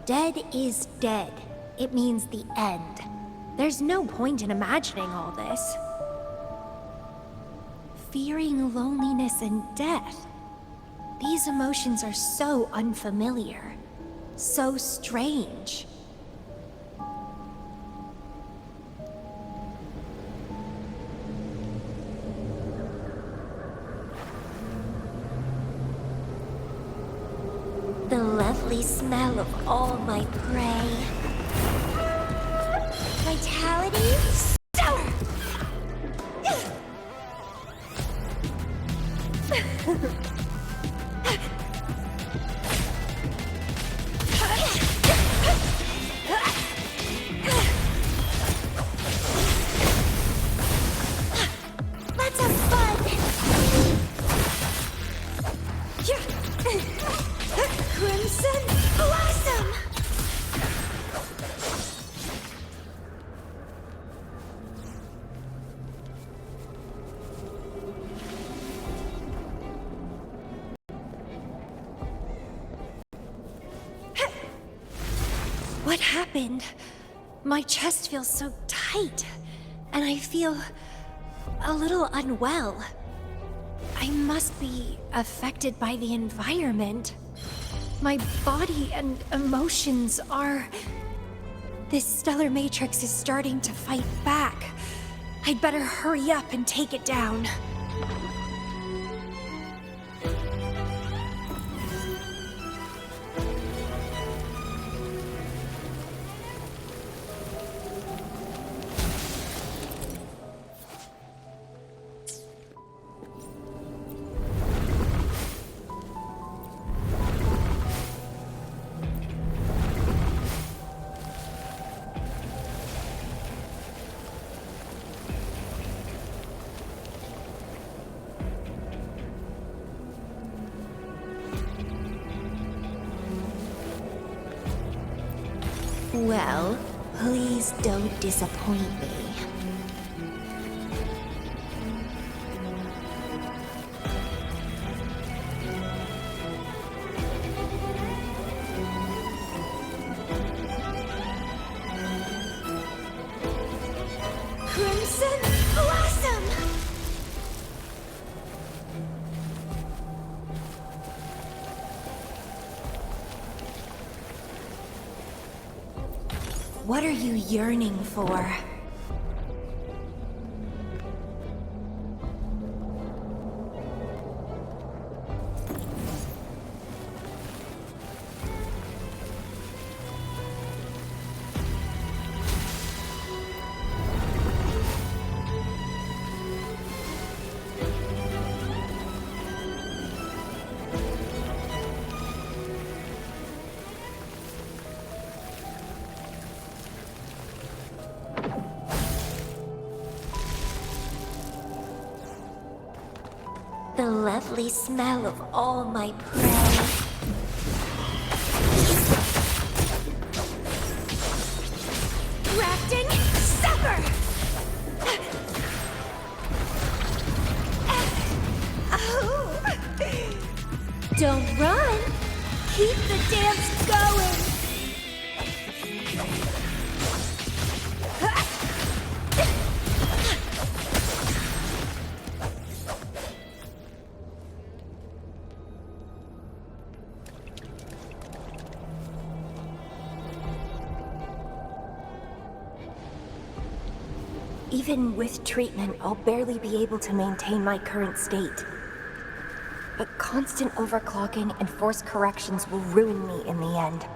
Dead is dead. It means the end. There's no point in imagining all this. Fearing loneliness and death. These emotions are so unfamiliar, so strange. The lovely smell of all my prey. Vitality, stellar! Let's have fun! Crimson Blossom! What happened? My chest feels so tight, and I feel a little unwell. I must be affected by the environment. My body and emotions are... This stellar matrix is starting to fight back. I'd better hurry up and take it down. Well, please don't disappoint me. Crimson Blossom! What are you yearning for? The lovely smell of all my prey. Rafting Even with treatment, I'll barely be able to maintain my current state. But constant overclocking and forced corrections will ruin me in the end.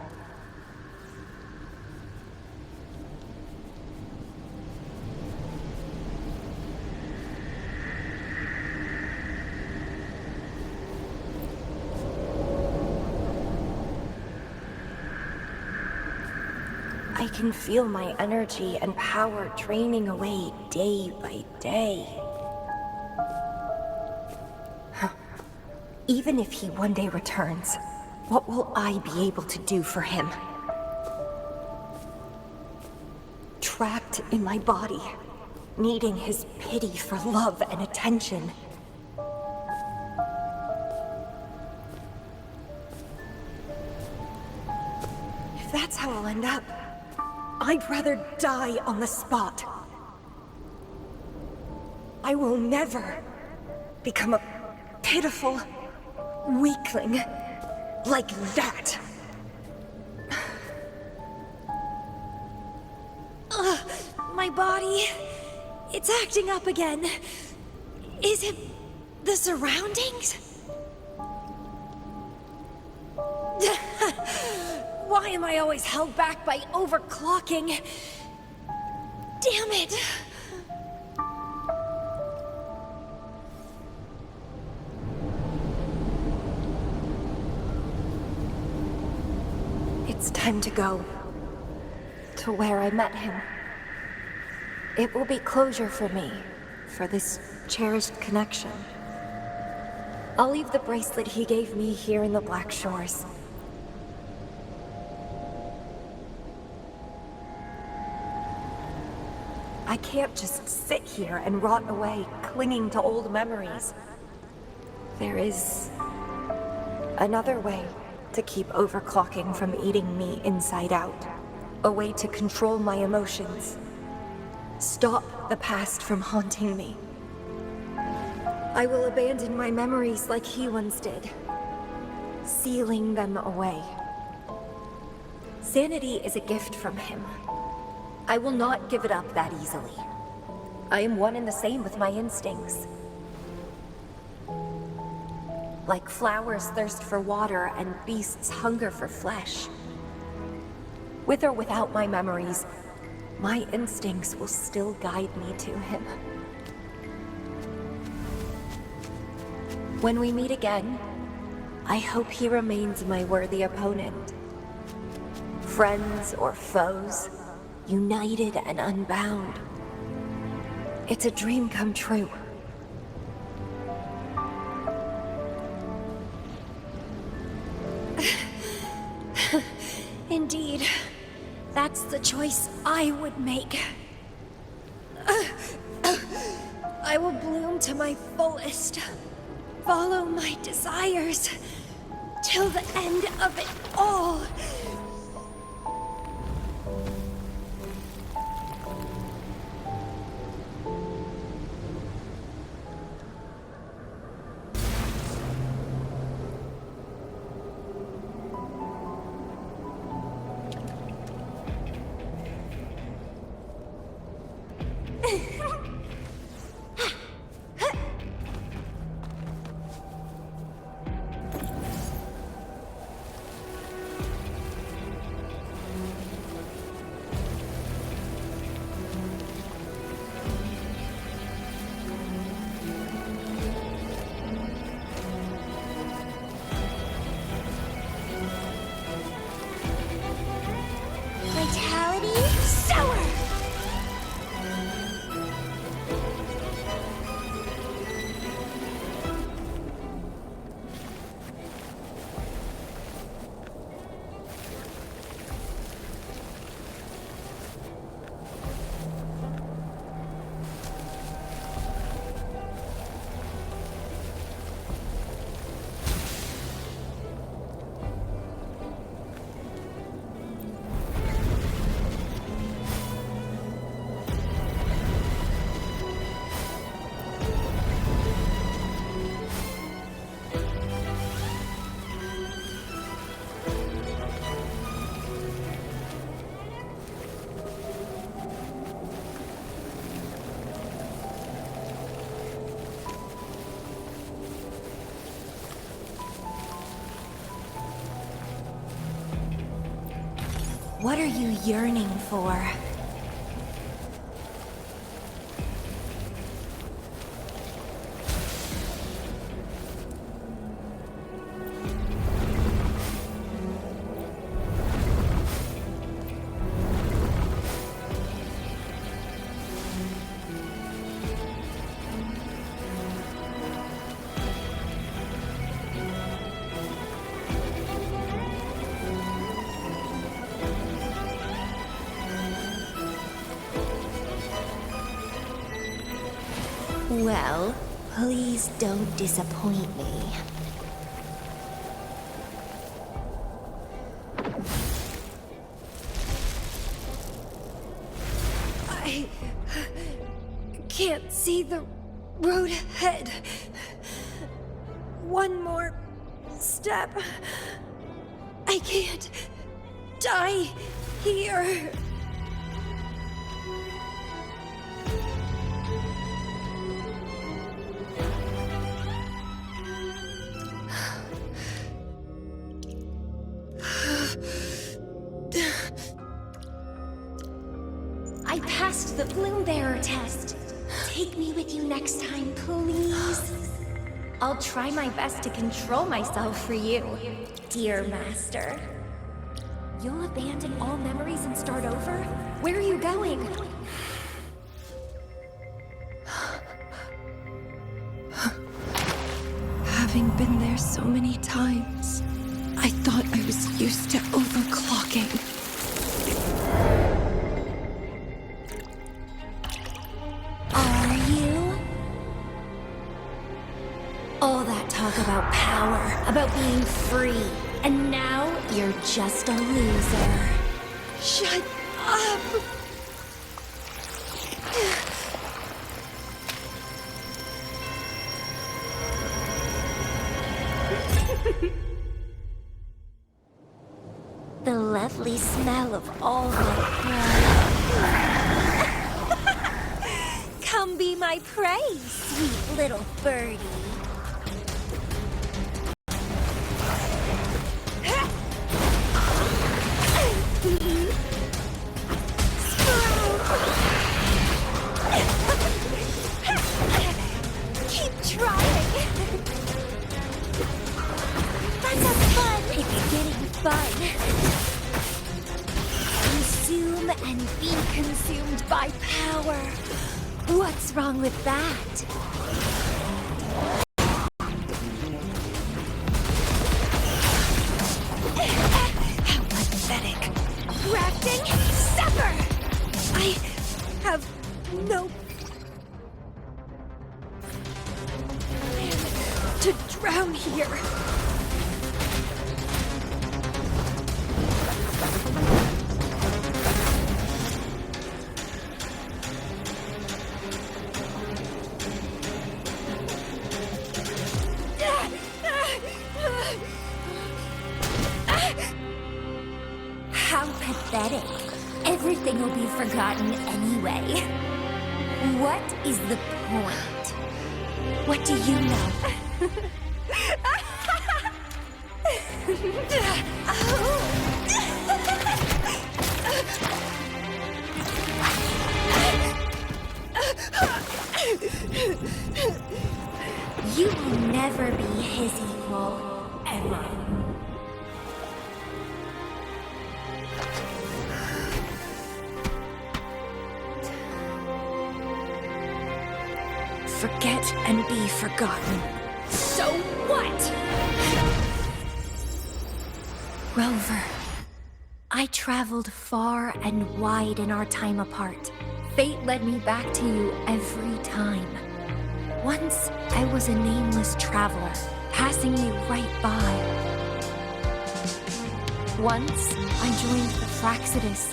I can feel my energy and power draining away day by day. Even if he one day returns, what will I be able to do for him? Trapped in my body, needing his pity for love and attention. If that's how I'll end up, I'd rather die on the spot. I will never become a pitiful weakling like that. My body, it's acting up again. Is it the surroundings? Why am I always held back by overclocking? Damn it! It's time to go. To where I met him. It will be closure for me, for this cherished connection. I'll leave the bracelet he gave me here in the Black Shores. I can't just sit here and rot away, clinging to old memories. There is another way to keep overclocking from eating me inside out. A way to control my emotions. Stop the past from haunting me. I will abandon my memories like he once did, sealing them away. Sanity is a gift from him. I will not give it up that easily. I am one and the same with my instincts. Like flowers thirst for water and beasts hunger for flesh. With or without my memories, my instincts will still guide me to him. When we meet again, I hope he remains my worthy opponent. Friends or foes, united and unbound. It's a dream come true. Indeed, that's the choice I would make. I will bloom to my fullest, follow my desires, till the end of it all. What are you yearning for? Well, please don't disappoint me. I can't see the road ahead. One more step. I can't die here. I passed the Bloom Bearer test. Take me with you next time, please. I'll try my best to control myself for you, dear master. You'll abandon all memories and start over? Where are you going? Having been there so many times, I thought I was used to overclocking. Are you? All that talk about power, about being free, and now you're just a loser. Shut up! The lovely smell of all my prey. Come be my prey, sweet little birdie. Keep trying. That's a fun. It's getting fun. Consume and be consumed by power. What's wrong with that? How pathetic. Grafting, sever! I have no plan to drown here. How pathetic. Everything will be forgotten anyway. What is the point? What do you know? You will never be his equal, ever. Forget and be forgotten. So what? Rover, I traveled far and wide in our time apart. Fate led me back to you every time. Once, I was a nameless traveler, passing me right by. Once, I joined the Fraxidus,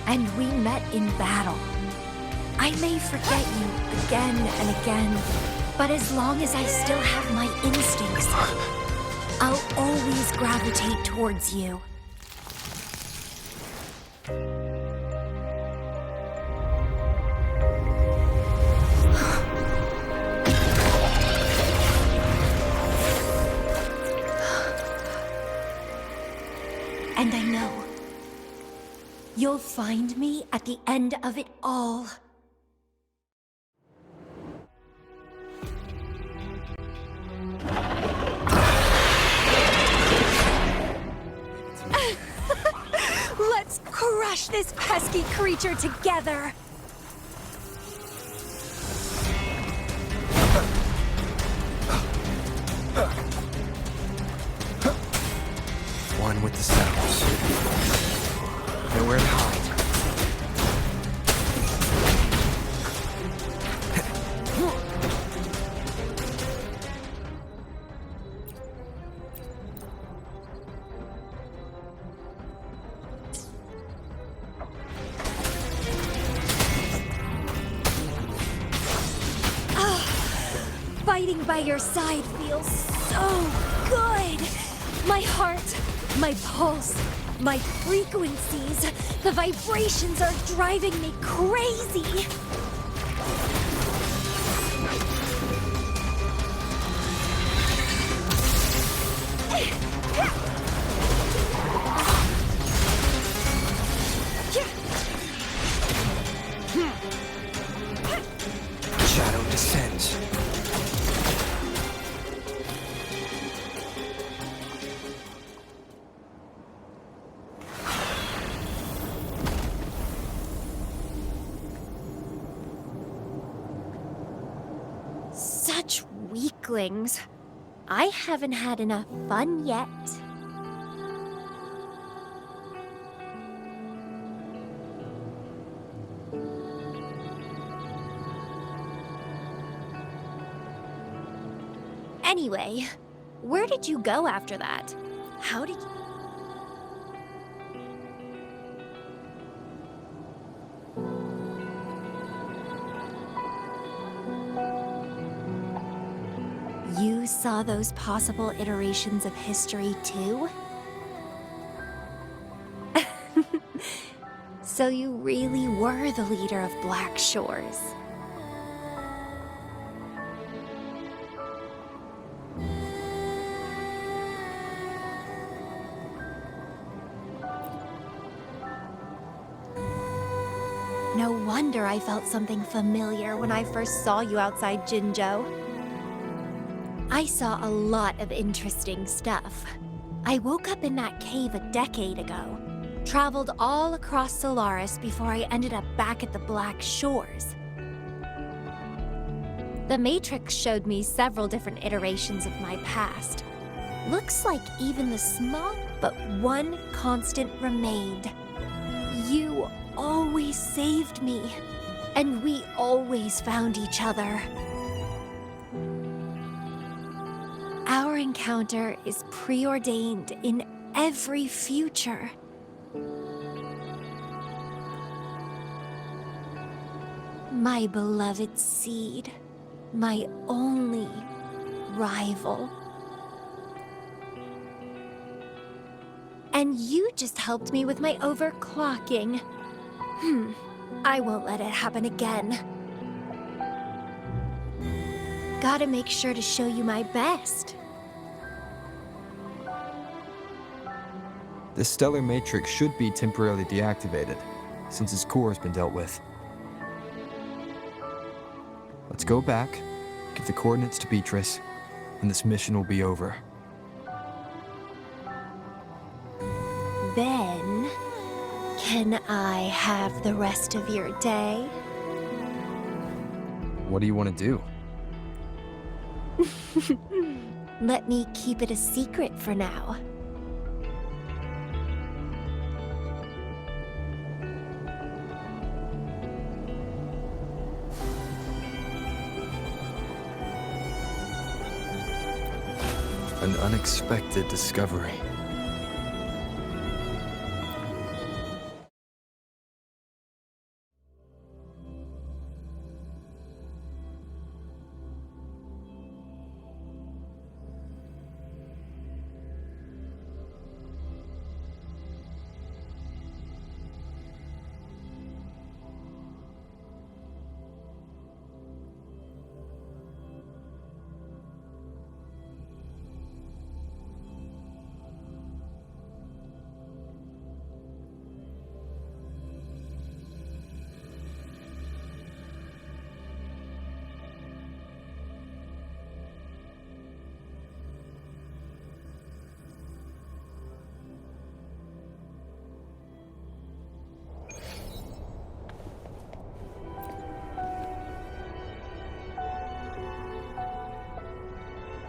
and we met in battle. I may forget you again and again, but as long as I still have my instincts, I'll always gravitate towards you. And I know You'll find me at the end of it all. Let's crush this pesky creature together! One with the sounds. Nowhere to hide. Fighting by your side feels so good! My heart, my pulse, my frequencies, the vibrations are driving me crazy! Shadow descends. Such weaklings. I haven't had enough fun yet. Anyway, where did you go after that? How did you... You saw those possible iterations of history too? So you really were the leader of Black Shores. No wonder I felt something familiar when I first saw you outside Jinzhou. I saw a lot of interesting stuff. I woke up in that cave a decade ago, traveled all across Solaris before I ended up back at the Black Shores. The Matrix showed me several different iterations of my past. Looks like even the small but one constant remained. You always saved me, and we always found each other. Our encounter is preordained in every future. My beloved seed, my only rival. And you just helped me with my overclocking. I won't let it happen again. Gotta make sure to show you my best. The stellar matrix should be temporarily deactivated, since its core has been dealt with. Let's go back, give the coordinates to Beatrice, and this mission will be over. Then, can I have the rest of your day? What do you want to do? Let me keep it a secret for now. An unexpected discovery.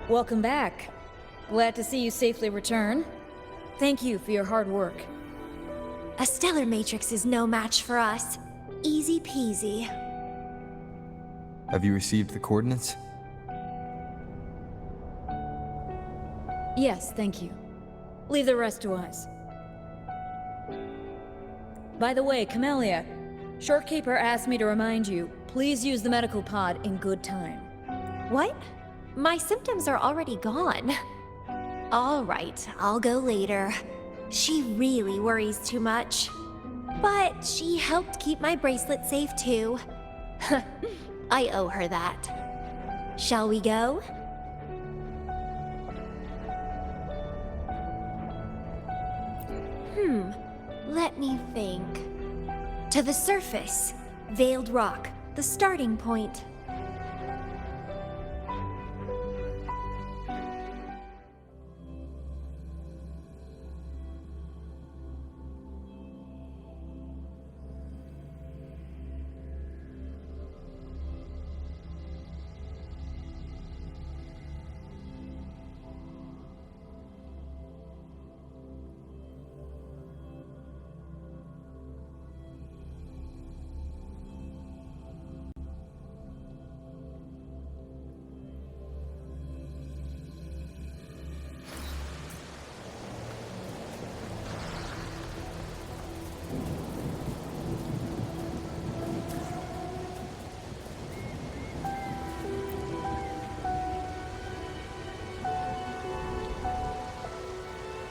Welcome back. Glad to see you safely return. Thank you for your hard work. A stellar matrix is no match for us. Easy peasy. Have you received the coordinates? Yes, thank you. Leave the rest to us. By the way, Camellia, Shortkeeper asked me to remind you, please use the medical pod in good time. What? My symptoms are already gone. All right, I'll go later. She really worries too much. But she helped keep my bracelet safe too. I owe her that. Shall we go? Let me think. To the surface. Veiled Rock, the starting point.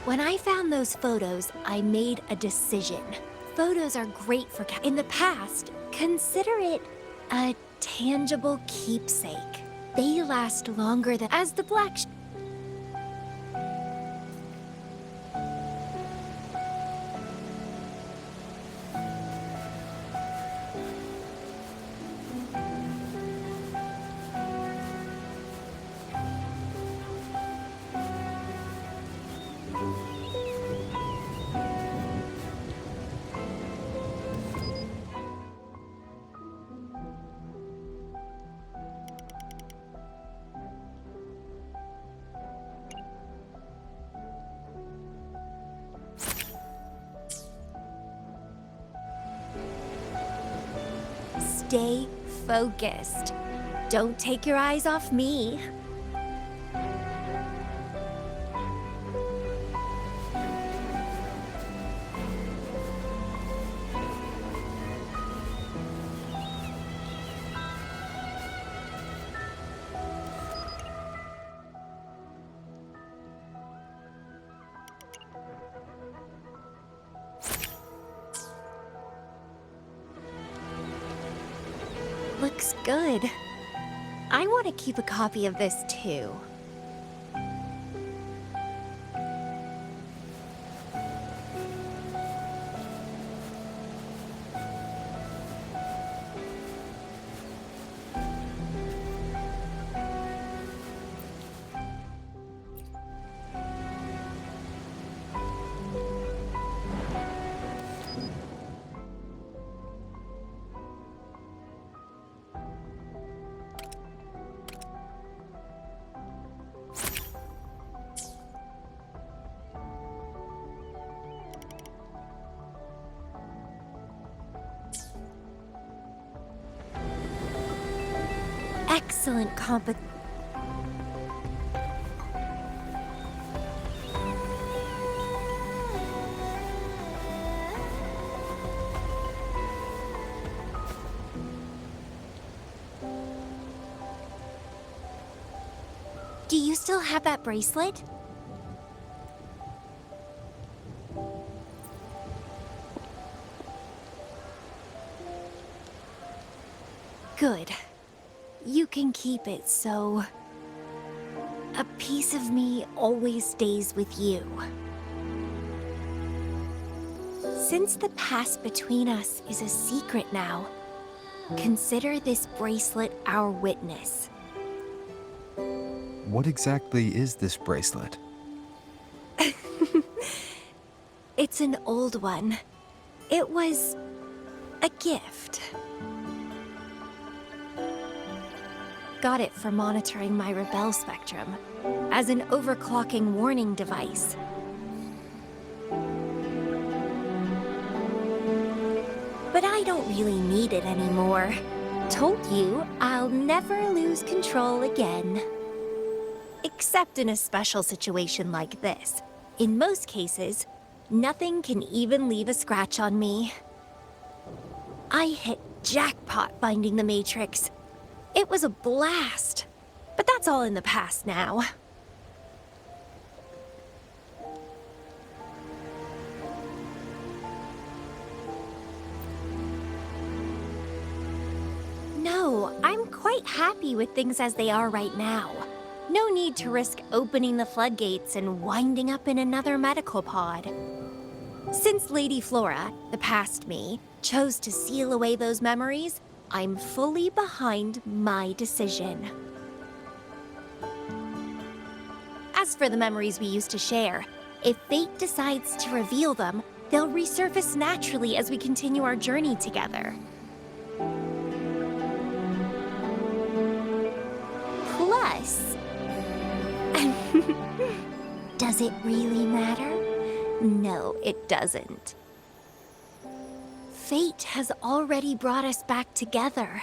When I found those photos, I made a decision. Photos are great for in the past, consider it a tangible keepsake. They last longer than as the Stay focused. Don't take your eyes off me. Looks good. I want to keep a copy of this too. Excellent Do you still have that bracelet? Good. You can keep it, so a piece of me always stays with you. Since the past between us is a secret now, consider this bracelet our witness. What exactly is this bracelet? It's an old one. It was a gift. got it for monitoring my rebel spectrum, as an overclocking warning device. But I don't really need it anymore. Told you, I'll never lose control again. Except in a special situation like this. In most cases, nothing can even leave a scratch on me. I hit jackpot finding the Matrix. It was a blast. But that's all in the past now. No, I'm quite happy with things as they are right now. No need to risk opening the floodgates and winding up in another medical pod. Since Lady Flora, the past me, chose to seal away those memories, I'm fully behind my decision. As for the memories we used to share, if fate decides to reveal them, they'll resurface naturally as we continue our journey together. Plus, does it really matter? No, it doesn't. Fate has already brought us back together.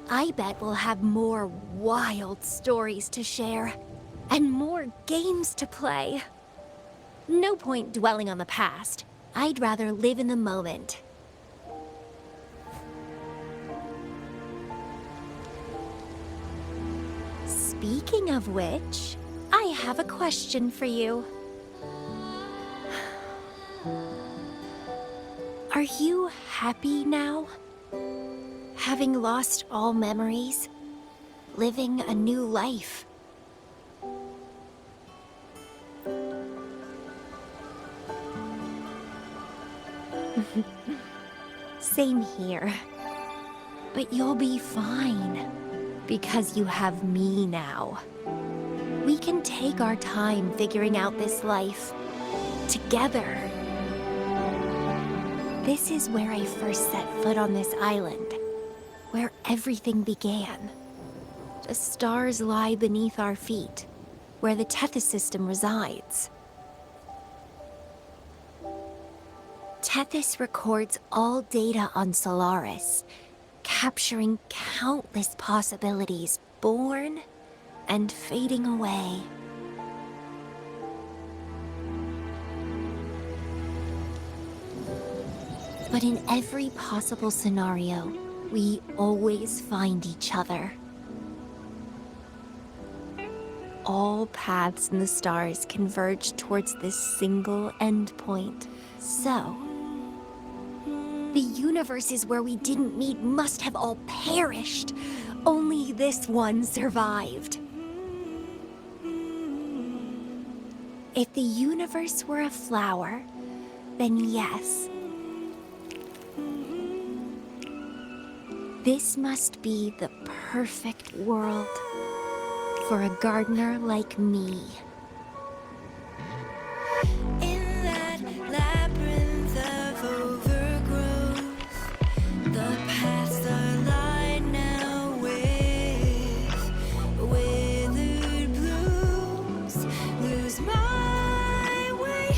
I bet we'll have more wild stories to share, and more games to play. No point dwelling on the past. I'd rather live in the moment. Speaking of which, I have a question for you. Are you happy now? Having lost all memories? Living a new life? Same here. But you'll be fine. Because you have me now. We can take our time figuring out this life. Together. This is where I first set foot on this island. Where everything began. The stars lie beneath our feet. Where the Tethys system resides. Tethys records all data on Solaris, capturing countless possibilities born and fading away. But in every possible scenario, we always find each other. All paths in the stars converge towards this single endpoint. So, the universes where we didn't meet must have all perished. Only this one survived. If the universe were a flower, then yes. This must be the perfect world for a gardener like me. In that labyrinth of overgrowth, the paths are lined now with withered blooms. Lose my way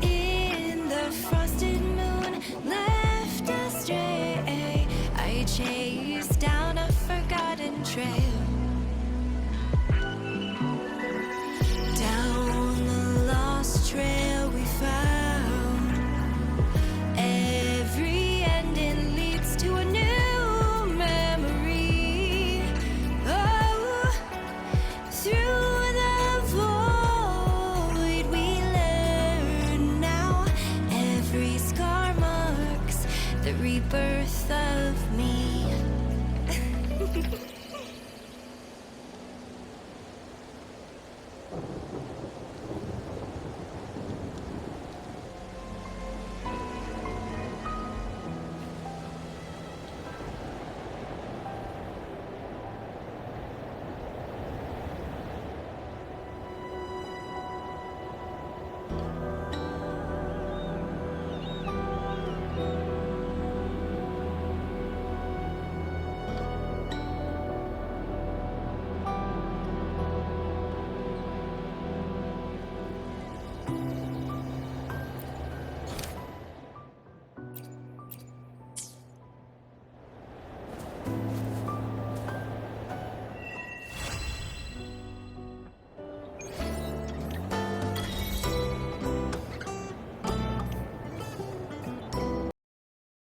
in the frosted moon, left astray. I chase down a forgotten trail.